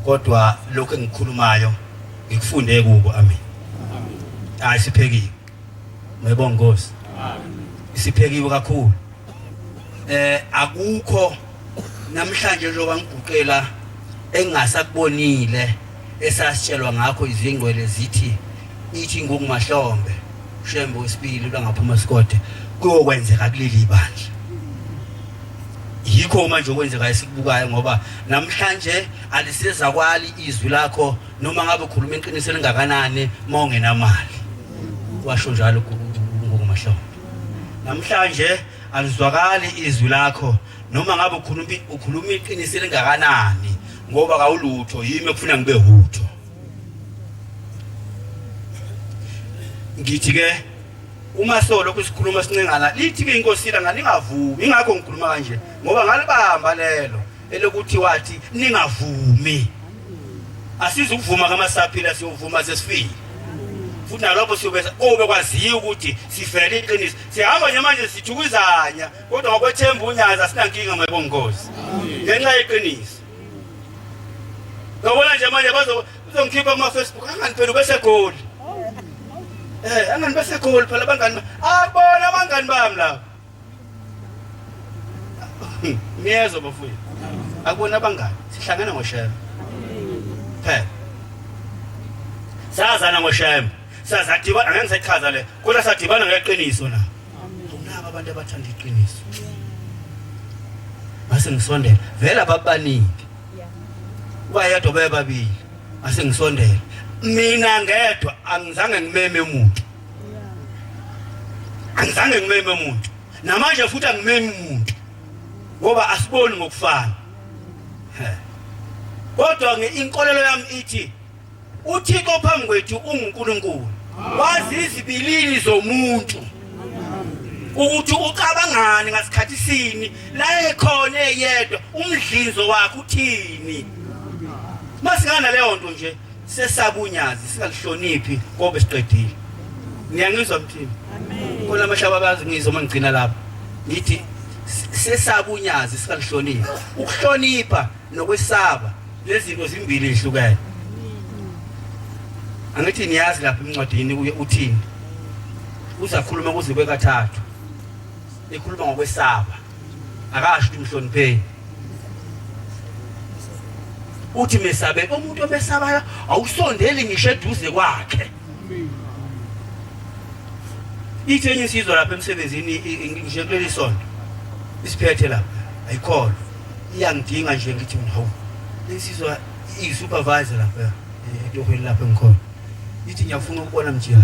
A: kodwa lokho engikhulumayo ngikufunde kubo amen hayi siphekiwe mayibonge Nkosi isiphekiwe kakhulu akukho namhlanje njengoba ngiguqela engasakubonile esasitshelwa ngakho izingqwele ithi ngokumahlombe Shembe wesibili langaphuma Sikode kuyokwenzeka kuleli bandla yikho manje okwenzeka esikubukayo ngoba namhlanje aliseza kwali izwi lakho noma ngabe ukhuluma iqiniso elingakanani mawungenamali washo njalo ngokumahlombe namhlanje alizwakali izwi lakho noma ngabe ukhuluma iqiniso elingakanani ngoba kawulutho yimi ekufuna ngibe hutho ngithi ke uma solo kusikhuluma sincengana lithi ke inkosi la ngalingavumi ingakho ngikhuluma kanje ngoba ngalibamba lelo elokuthi wathi ningavumi asizukuvuma kamasaphila siyovuma sesifile futhi nalapho siyobesa obe kwaziyo ukuthi sifele iqiniso sihamba nje manje sithukuzanya kodwa ngokwethemba unyaza sinankinga mayibonge Nkosi ngenxa yeqiniso ngabona nje manje bazongikhipha kuma Facebook anganiphendula bese goli angani bese goli phela abangani abona abangani bami la niyezo bafowethu akubona abangani sihlangana ngoShembe phela sazana ngoShembe sazadibana angeke ngisachaza le kodwa sadibana ngeqiniso na unaba abantu abathanda iqiniso mase ngisondela vela babaningi bayedwa bebabili mase ngisondela mina ngedwa angizange ngimeme umuntu angizange ngimeme umuntu namanje futhi angimeme umuntu ngoba asiboni ngokufana kodwa inkolelo yami ithi uThixo phambi kwethu unguNkulunkulu wazi izibilini zomuntu ukuthi ucabangani ngasikhathi sini la ekhona eyedwa umdlinzo wakhe uthini masingana leyo nto nje sesabunyazi singalihloniphi ngoba siqedile ngiyangizwa mthini amen kona amahlaba bazi ngizwa mangigcina lapha ngithi sesabunyazi singalihloniphi ukuhlonipha nokwesaba lezi zinto zimbili ezihlukene angithi niyazi lapha encwadini uthini uzakhuluma kuzibe kathathu ekhuluma ngokwesaba akasho umhlonipheni uthi mesabe umuntu obesaba awusondeli ngisho eduze kwakhe ithenye isizwe lapha emsebenzini ngisho kuleli sonto isiphethe lapha ayikhona iyangidinga nje ngithi hawu lesizwe isupervisor lapha edohweni lapha engikhona ithi ngiyafuna ukubona mjika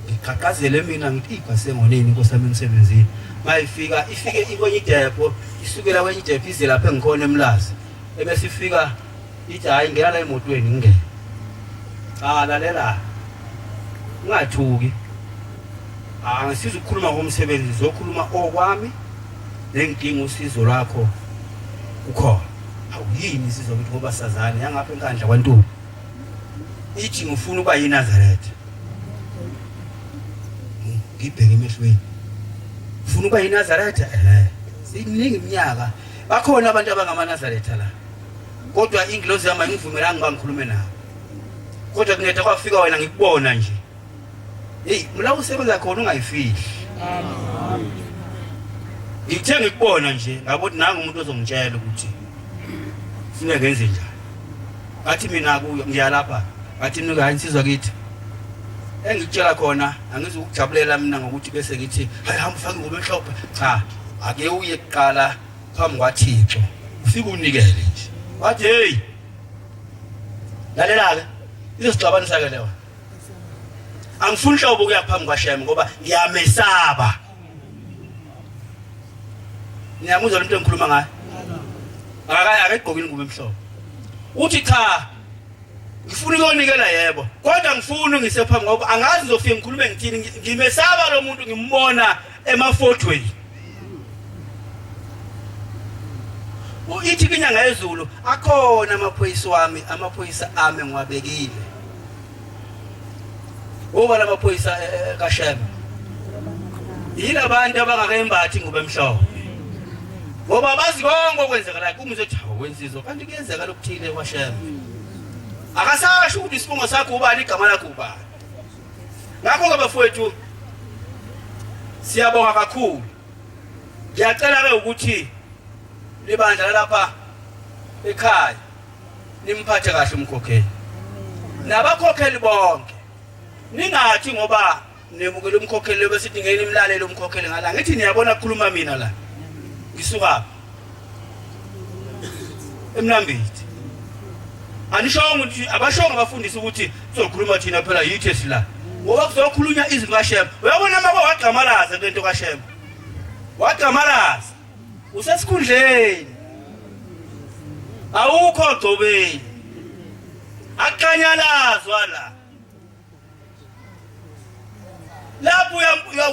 A: ngiqhaqhazele mina ngithi ibhase ngonini inkosi yami emsebenzini mayifike ikwenye idepo isukela kwenye idepo ize lapha engikhona eMlazi ebese ifika ithi hayi ngena la emotweni ngingene lalela ungathuki angisiza ukukhuluma ngomsebenzi zokhuluma okwami nenkinga usizo lwakho ukhona awuyini sizokuthi ngoba sazane yangapha enkandla kwantombi ithi ngifuna ukuba yiNazaretha ngibheke emehlweni ufuna ukuba yiNazaretha siningi iminyaka bakhona abantu abangamaNazaretha la kodwa ingilozi yami ayingivumelanga bangikhulume nabo kodwa kunetha kwafika wena ngikubona nje mla usebenza khona ungayifihli ngithe ngikubona nje ngabo ukuthi nanga umuntu ozongitshela ukuthi sine ngenze njani athi mina ngiyalapha athi mina hayinsizwa kithi engitshela khona angizukujabulela mina ngokuthi bese ngithi hayi hamba ufake ingoma emhlophe cha ake uye kuqala phambi kwaThixo ufike unikele nje wathi hey lalela ke izosixabanisa ke lewa angifuni hlobo kuya phambi kwaShembe ngoba ngiyamesaba niyamuzwa umuntu engikhuluma ngaye akayigqoki ingubo emhlophe uthi cha ngifuna ukunikela yebo kodwa ngifuna ngisephambi ngoba angazi ngizofika ngikhulume ngithini ngimesaba lo muntu ngimbona emafotweni Ithi inyanga yezulu akhona amaphoyisa ami ngiwabekile. Oba lamaphoyisa kaShem. Yilabantu abangakembathi ngoba emhlophe. Ngoba bazi konke okwenzekala kumze ethi wenzizwa kanti kuyenzeka lokuthile kwaShem. Akasasho ukuthi isibongo sakho ubani igama lakho ubani. Ngakho ke bafowethu siyabonga kakhulu. Ngiyacela ke ukuthi libandla lapha ekhaya nimphathe kahle umkhokheli. Nabakhokheli bonke. Ningathi ngoba nemukele umkhokheli bese sithi ngeke nimlalele umkhokheli ngala. Ngithi niyabona ukukhuluma mina la. Ngisuka eMnambithi. Anishongo ukuthi abashongo abafundisi ukuthi sizokhuluma thina phela yithi sila. Ngoba kuzokhulunywa izinto kaShem. Uyabona mama waqhamalaza lento kaShem. Waqhamalaza. Usesikhundleni. Awukho gcobeni. Akanyalazwa la. Lapho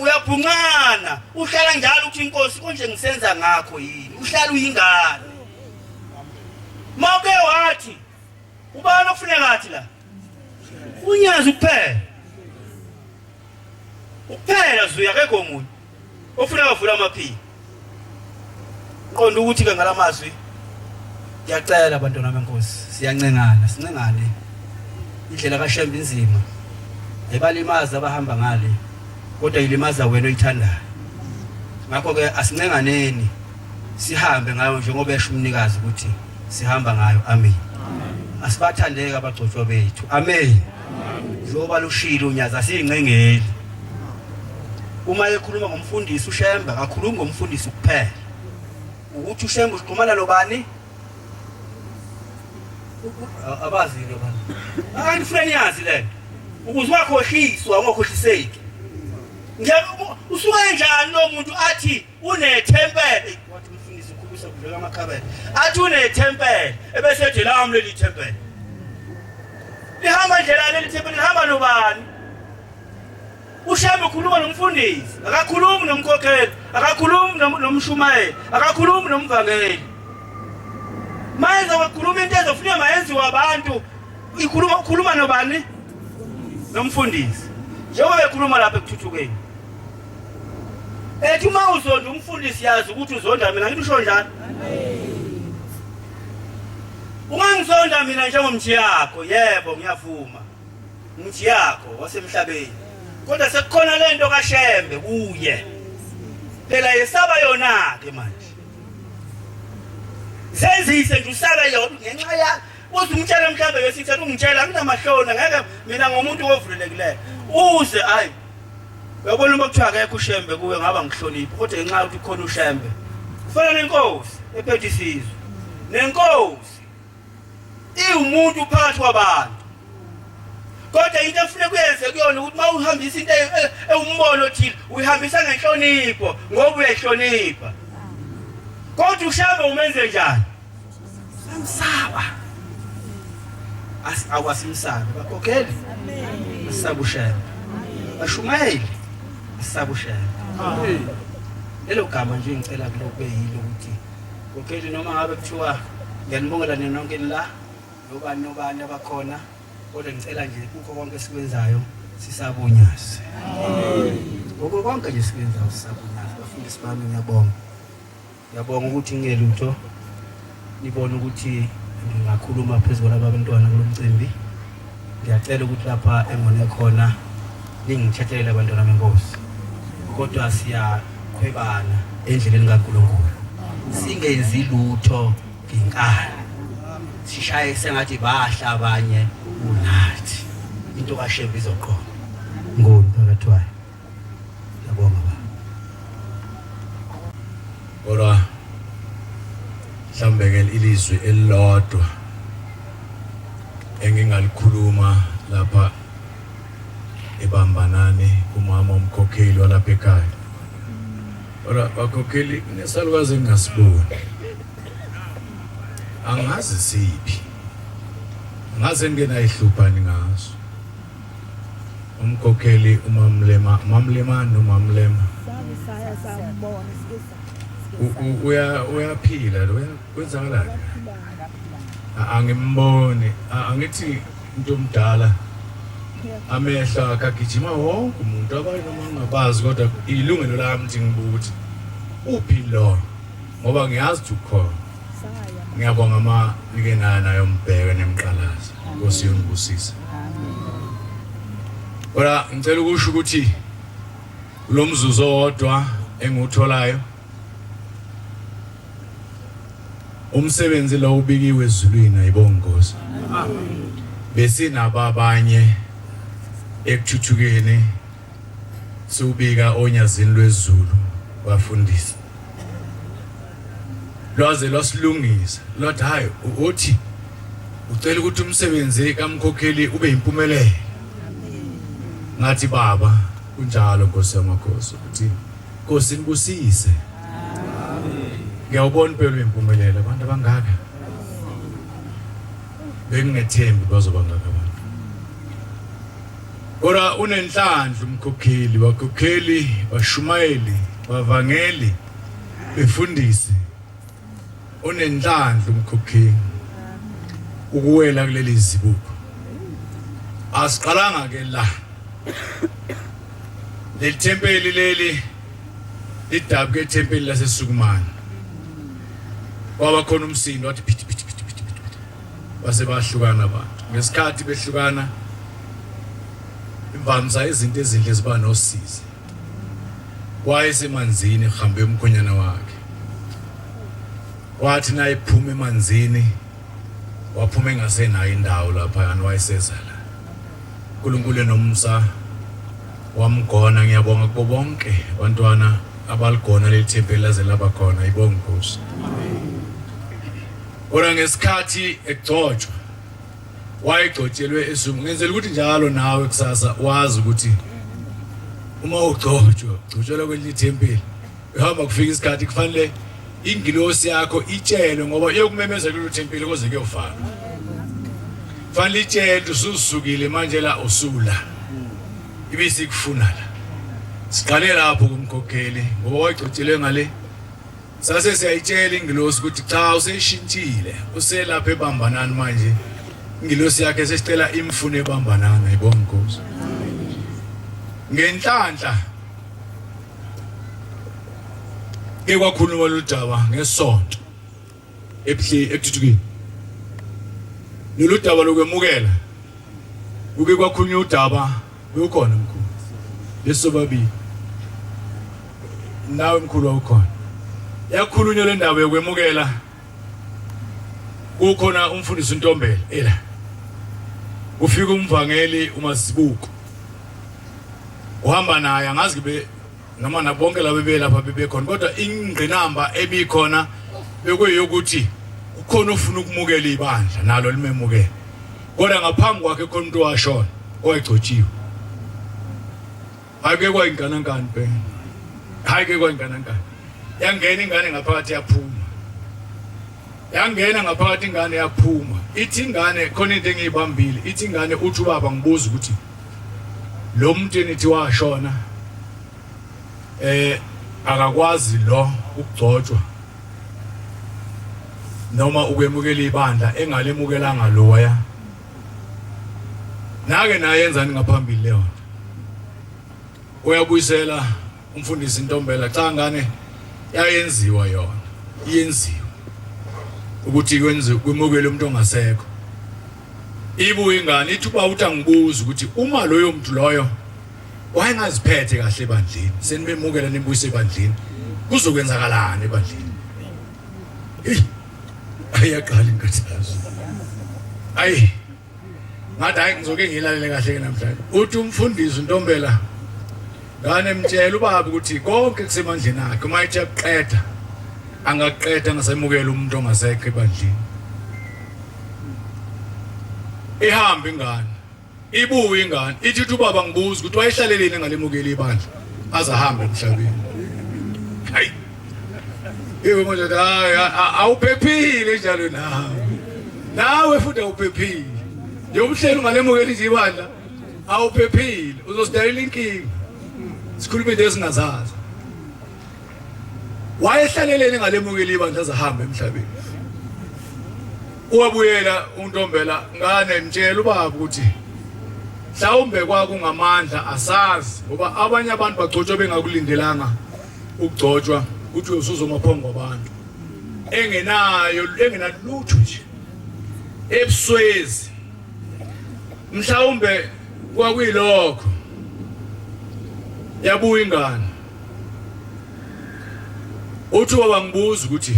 A: uyabhungana, uhlala njalo uthi inkosi konje ngisenza ngakho yini. Uhlala uyingane. Mawuke wathi ubani ofuneka athi la? Unyazi kuphela. Uphela zuya akekho umuntu ofuneka avula amaphiko. Qonda ukuthi ke ngalamazwi ngiyacela abantwana benkosi siyancengana sincengane indlela kaShem inzima ebalimaza abahamba ngale kodwa ilimaza wena oyithandayo. Ngakho ke asincenganeni sihambe ngayo njengoba esho umnikazi ukuthi sihamba ngayo. Amen. Asibathandeka abagcotshwa bethu. Amen. Njoba lushilo unyaza singcengeli. Uma ekhuluma ngomfundisi uShembe akakhulumi ngomfundisi kuphela. Ukuthi uShembe usiqhumana nobani? Abazi lo bani. Angifuna niyazi lento. Ukuze wakhohliswa ungakhohliseki. Usuka kanjani lo muntu athi unethempele? Wathi umfundisi ukhulisa kudleka amakhabela. Athi unethempele ebese ethi lami leli thempele. Lihamba ndlela leli thempele lihamba nobani? uShembe ukhuluma nomfundisi, akakhulumi nomkhokheli, akakhulumi nomshumayeli, akakhulumi nomvangeli. Manje wakhuluma into ezofuna mayenziwa abantu, ukhuluma nobani? Nomfundisi. Njengoba bekhuluma lapha ekuthuthukeni. Ethi uma uzonda umfundisi yazi ukuthi uzonda mina ngithi usho njani? Ungangizonda mina njengomthi yakho, yebo ngiyavuma. Umthi yakho wasemhlabeni. Kodwa sekukhona lento kaShembe kuye. Phela yesaba yona ke manje. Senzise nje usaba yona ngenxa ya uthi umtshela mhlawumbe besithi ungitshela nginamahlona ngeke mina ngomuntu ovulelekileyo. Uze hayi. Uyabona uma kuthiwa akekho uShembe kuwe ngaba ngihlonipha kodwa ngenxa ukuthi khona uShembe. Kufana nenkosi ephethe isizwe. Nenkosi iwumuntu phakathi kwabantu. Kodwa into efuna kuyenze kuyona ukuthi uma uhambisa into ewumbono othile uyihambisa ngenhlonipho ngoba uyahlonipha. Kodwa uShembe umenze njani? Samsaba. Awasimsabe bakhokheli. Amen. Asaba uShembe. Bashumayeli. Asaba uShembe. Amen. Lelo gama nje ngicela kulokube yilo ukuthi kokheli noma ngabe kuthiwa ngiyanibongela nonke la nobani abakhona. Kodwa ngicela nje kukho konke esikwenzayo sisabunyaze. Amen. Ngoko konke nje sikwenzayo sisabunyaze. Bafundisi bami ngiyabonga. Ngiyabonga ukuthi ngelutho nibone ukuthi ngingakhuluma phezulu kwabantwana kulomcimbi. Ngiyacela ukuthi lapha engone khona ningithethelele abantwana benkosi. Kodwa siyakhwebana endleleni kaNkulunkulu. Singenzi lutho ngenkani. Sishaye sengathi bahla abanye unathi. Into kaShembe izoqhoma. Ngoni phakathi wayo. Ngiyabonga baba.
C: Ora mhlambe ke ilizwi elilodwa engingalikhuluma lapha ebambanani umama umkhokheli walapha ekhaya. Ora bakhokheli nesalukazi engasiboni. Angazi siphi. Ngaze ngena ihluphani ngaso. Umkhokheli umamlema, mamlema.
D: Saya sambona sikisa.
C: uyaphila lo kwenzakalani angimboni angithi into omdala amehla akagijima wonke umuntu abanye noma ngabazi kodwa ilungelo lami nje ngibuka ukuthi uphi lo ngoba ngiyazi ukho ngiyabonga ama nikenana nayo mbheke nemqalazi Nkosi yonibusisa ora ngicela ukusho ukuthi lo mzuzu owodwa engutholayo umsebenzi lo ubikiwe ezulwini ayibonga Nkosi besinaba abanye ekuthuthukeni sobika onyazini lwezulu wafundisa lwaze lwasilungisa lot hayi uthi ucela ukuthi umsebenzi kamkhokheli ube impumelelo ngathi baba kunjalo Nkosi yamakhosi ukuthi Nkosi nibusise ngiyawubona phela impumelelo abantu abangaka bengethembi bazoba ngaka abantu ora unenhlanhla umkhokheli bakhokheli bashumayeli bavangeli befundisi unenhlanhla umkhokheli ukuwela kuleli zibuko asiqalanga ke la lethempeli leli lidabke ethempeli laseSukumane kwaba khona umsindo wathi phithi base bahlukana abantu ngesikhathi behlukana imvamisa izinto ezinhle ziba nosizi wayesemanzini ehambe umkhonyana wakhe wathi naye iphuma emanzini waphuma engasenayo indawo lapha yana wayesezala uNkulunkulu enomsa wamgona ngiyabonga kubo bonke abantwana abaligona lethempeli laze laba khona ibonga Nkosi ora ngesikhathi egcotshwa wayegcotshelwe esumu ngenzela ukuthi njalo nawe kusasa wazi ukuthi uma ugcotshelwa kwelithempeli uhamba kufika isikhathi kufanele ingilosi yakho itshelwe ngoba yokumemezela kulethempeli koze kuyofana fanele itshelwe ususukile manje la usula ibisi kufuna la siqale lapho kumkhokheli ngoba wayegcotshelwe ngale sase siyayitshela ingilosi ukuthi cha useshintshile uselapha ebambanani manje ingilosi yakhe sesicela imfune ebambanana ibonga Nkosi ngenhlanhla ekwakhuluma lodaba ngesonto ekuthuthukeni loludaba lokwemukela uke kwakhulunywa udaba ukhona mkhulu lesobabili nawe mkhulu awukhona yakhulunywa le ndaba yokwemukela kukhona umfundisi uNtombela ela ufika umvangeli uMasibuko uhamba naye angazi kube noma nabonke labo bebelapha bebekhona kodwa ingqinamba ebikhona bekuyokuthi ukhona ufuna ukumukela ibandla nalo limemukela kodwa ngaphambi kwakhe khona umuntu washona oyegcotshiwe ayike kwayinganankani phela ayike kwayinganankani yangena ingane ngaphakathi yaphuma yangena ngaphakathi ingane yaphuma ithi ingane khona into engiyibambile ithi ingane uthi ubaba ngibuza ukuthi lo muntu enithi washona akakwazi lo ukugcotshwa noma ukwemukela ibandla engalemukelanga loya nake nayenzani ngaphambili leyo uyabuyisela umfundisi Ntombela cha ngane yayenziwa yona iyenziwa ukuthi kwenziwe kwemukele umuntu ongasekho ibuye ingane ithi uba uthi angibuza ukuthi uma loyo muntu loyo wayengaziphethe kahle ebandleni senibemukela nibuyise ebandleni kuzokwenzakalana ebandleni ayaqala inkathazo ayi ngathi hayi ngizoke ngilalele kahle namhlanje uthi umfundisi uNtombela ngane mtshela ubaba ukuthi konke kusemandleni akhe mayithi yaqeda angaqeda ngasemukela umuntu ongasekho ebandleni ihamba ingane ibuye ingane ithi ubaba ngibuza ukuthi wayehlaleleni ngalemukela ibandla azahambe emhlabeni hayi yebo manje awuphephile njalo nawe futhi awuphephile yomhlelo ngalemukela ibandla awuphephile uzosidalela inkinga sikhuluma into esingazazi wayehlalelene ngalemukela ibandla zahamba emhlabeni. Wabuyela uNtombela ngane mtshela ubaba ukuthi mhlawumbe kwakungamandla asazi ngoba abanye abantu bagcotshwa bengakulindelanga ukugcotshwa uthi usuzomaphambi kwabantu engenalutho nje ebuswezi mhlawumbe kwakuyilokho yabuya ingane uthi baba ngibuza ukuthi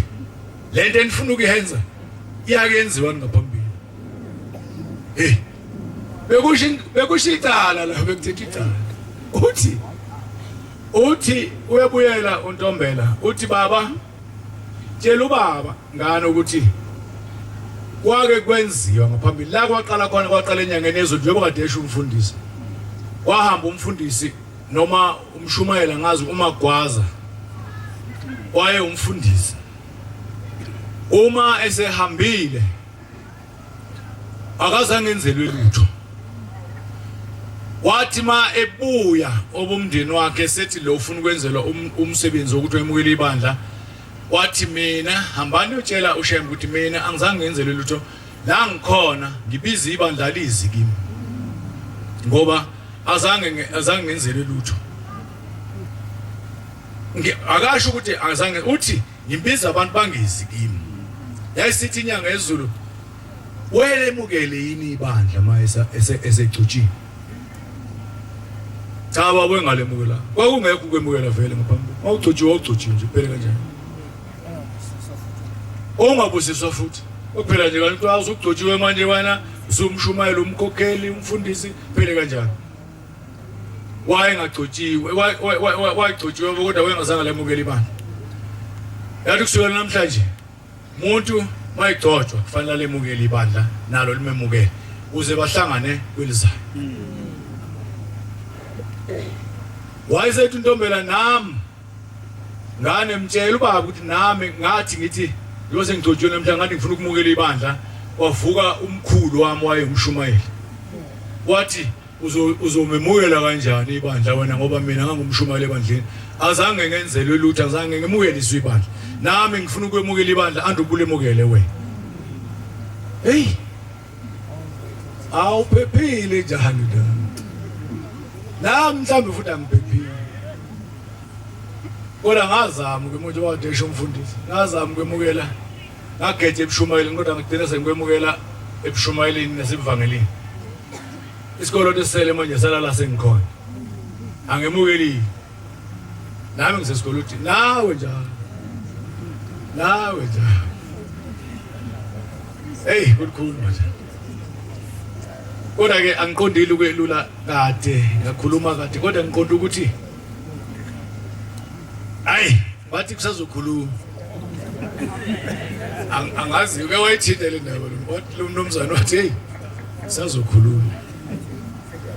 C: lento enifuna ukuyenza iyakenziwa ngaphambili bekushicala la bekuthethe icala uthi uyabuyela uNtombela uthi baba tshela ubaba ngane ukuthi kwake kwenziwa ngaphambili la kwaqala enyangeni ezweni njengoba kade esho umfundisi wahamba umfundisi noma umshumayela ngazi uMagwaza waye umfundisi uma esehambile akazange enzelwe lutho wathi ma ebuya obumndeni wakhe sethi lo ufuna ukwenzelwa umsebenzi wokuthi wemukele ibandla wathi mina hambani utshela uShembe ukuthi mina angizange ngenzelwe lutho la ngikhona ngibiza ibandla lizi kimi ngoba azange ngenzelwe lutho akasho ukuthi azange uthi ngimbiza abantu bangizi kimi yayisithi inyanga ezulu welemukele yini ibandla mayesa esegcutshiwe cha baba engalemukela kwakungekho ukwemukela vele ngaphambi mawugcutshiwe nje kuphela kanjani ongabusiswa futhi kuphela nje kanti awuzugcutshiwe manje wena usumshumayela umkhokheli umfundisi kuphela kanjani wayengagcotshiwe wayegcotshiwe kodwa wayengazange lemukela ibandla yathi kusukela namhlanje umuntu mayigcotshwa kufanele lemukele ibandla nalo limemukele uze bahlangane kwelizayo wayesethi uNtombela nami ngane mtshela ubaba ukuthi nami ngathi ngithi yose ngigcotshwe namhlanje ngathi ngifuna ukumukela ibandla wavuka umkhulu wami wayengumshumayeli wathi uzomemukela kanjani ibandla wena ngoba mina ngangumshumayeli ebandleni azange ngenzelwe lutho azange ngemukeliswe ibandla nami ngifuna ukwemukela ibandla andubulemukele wena hey awuphephile njani nami mhlambe futhi angiphephile kodwa ngazama ukuthi wadesha umfundisi ngazama ukwemukela ngagethe ebushumayeleni kodwa ngigcina sengikwemukela ebushumayeleni nasebuvangelini isikolo lesele manje salala sengikhona angemukeli nami ngisesikolo uthi nawe njalo hey kukhulu manje kodwa ke angiqondile ukwelula kade ngakhuluma kade kodwa ngiqonda ukuthi hayi bathi kusazokhuluma angazi uke wayithinte le ndaba lo mnumzane wathi hey kusazokhuluma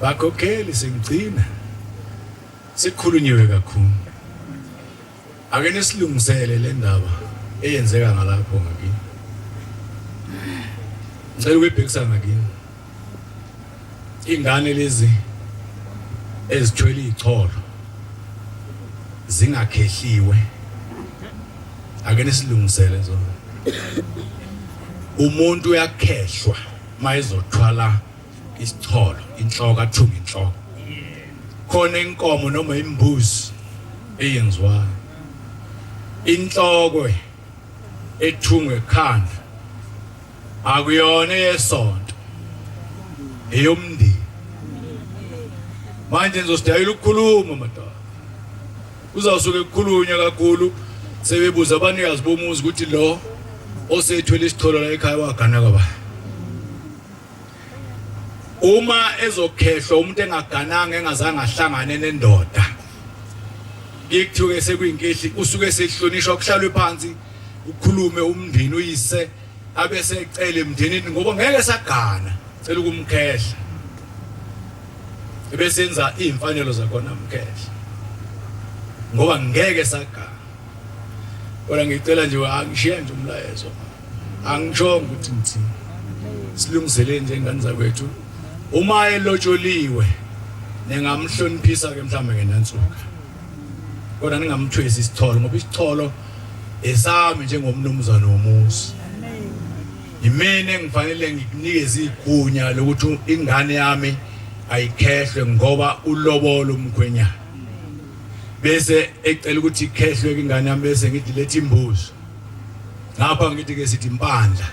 C: bakhokheli sengigcina sikhulunyiwe kakhulu ake nisilungisele le ndaba eyenzeka ngalapho ngakini ngicela ukubhekisa ngakini ingane lezi ezithwele icholo zingakhehliwe ake nisilungisele zona umuntu uyakhehlwa mayizothwala isicholo inhloko athunga inhloko khona inkomo noma imbuzi eyenziwa inhloko ethungwe ekhanda akuyona yesonto eyomndeni manje nizostayela ukukhuluma madoda uzawusuke ukukhulunywa kakhulu sebebuza abanikazi bomuzi ukuthi lo osethwele isitholo la ekhaya wagana kwaba uma ezokhehlwa umuntu engagananga engazange ahlangane nendoda ikuthuke sekuyinkehle usuke sehlonishwa kuhlalwe phansi ukhulume umndeni uyise abese ecele emndenini ngoba ngeke sagana cela ukumkhehla ebesenza imfanelo zakhona umkhehla ngoba ngeke sagana kodwa ngicela nje angishiya nje umlayezo angisho ukuthi ngithi silungisele njengani zakwethu uma elotsholiwe ningamhloniphisa ke mhlambe ngenansuka kodwa ningamthwesi isitholo ngoba isitholo esami njengomnumzana womuzi. Yimene engifanele ngikunikeze igunya lokuthi ingane yami ayikhehlwe ngoba ulobolo umkhwenyana. Bese ecela ukuthi ikhehlwe ingane yami bese ngithi lethi imbuzi. Ngapha ngithi ke sithi impandla.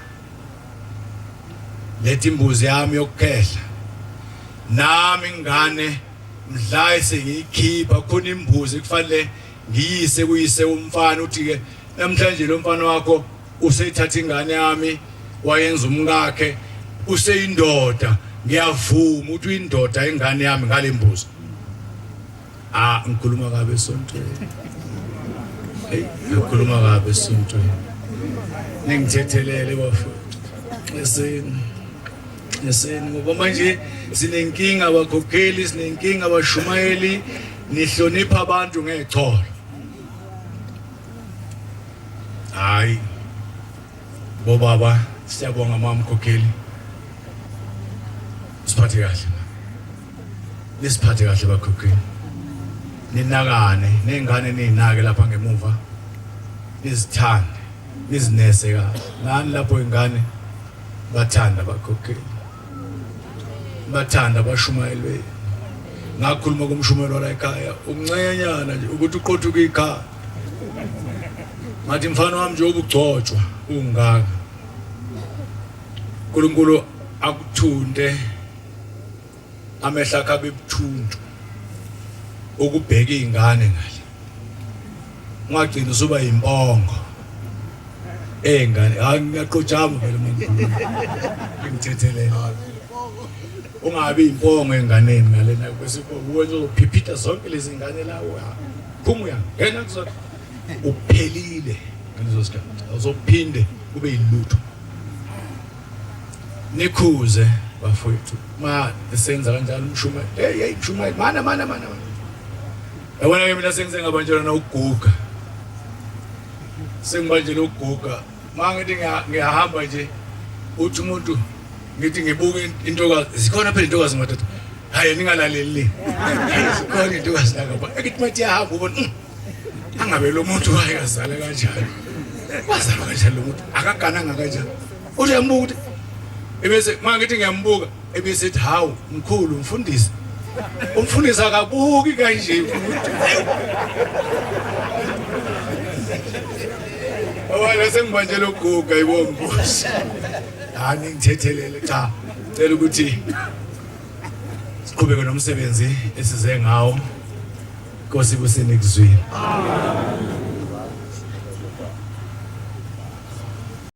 C: Lethi imbuzi yami yokukhehla. Nami ingane mdlaye sengiyikhipha khona imbuzi kufanele ngiyise kuyise umfana uthi ke namhlanje lo mfana wakho useyithatha ingane yami wayenza umkakhe useyindoda ngiyavuma ukuthi indoda ingane yami ngale mbuzi. Ngikhuluma kabe esontweni. Ngikhuluma kabe esontweni. Ningithethelele bafowethu. Yeseni ngoba manje sinenkinga abakhokheli, sinenkinga abashumayeli, nihlonipha abantu ngecholo. Hayi. Bo baba, siyabonga mama mkhokheli. Siphathe kahle. Nisiphathe kahle bakhokheli. Ninakane, nengane ninake lapha ngemuva. Nizithande, nizinese kahle. Nani lapho ingane bathanda bakhokheli. Bathanda bashumayelwe. Ngakhuluma kumshumelo la ekhaya, umncenyana nje ukuthi uqothuka ikhaya. Ngathi mfana wami nje ubugcotshwa ungaka. uNkulunkulu akuthunde amehla akhe abebuthundu ukubheka izingane ngale. Ungagcina usuba impongo. Engane ngiyaqojama phela umuntu. Ngimthethelele. Ungabe impongo enganeni ngale na bese wenza uphiphita zonke lezi ngane lawo. Phuma uya ngena kuzona uphelile ngalezo sikhathi. Awuzophinde kube yilutho. Nikhuze bafowethu ma esenza kanjalo umshumayeli. Hey umshumayeli mana. Yabona ke mina sengize ngabanjela na uguga. Sengibanjela uguga. Mangithi ngiyahamba nje uthi umuntu ngithi ngibuka intokazi zikhona phela intokazi madoda. Hayi ningalaleli. Zikhona intokazi la ngapha. Ekithi mathi yahamba ubona angabe lo muntu wayekazala kanjani. Wazalwa kanjani lo muntu? Akagananga kanjani. Uthi yambuka ukuthi ebese mangithi ngiyambuka ebese ethi hawu mkhulu mfundisi. Umfundisi akabuki kanje futhi. Awala sengibanjela uguga ibombusi. Hani ngithethelele cha. Cela ukuthi siqhubeke nomsebenzi esize ngawo. Nkosi busenikuzwini.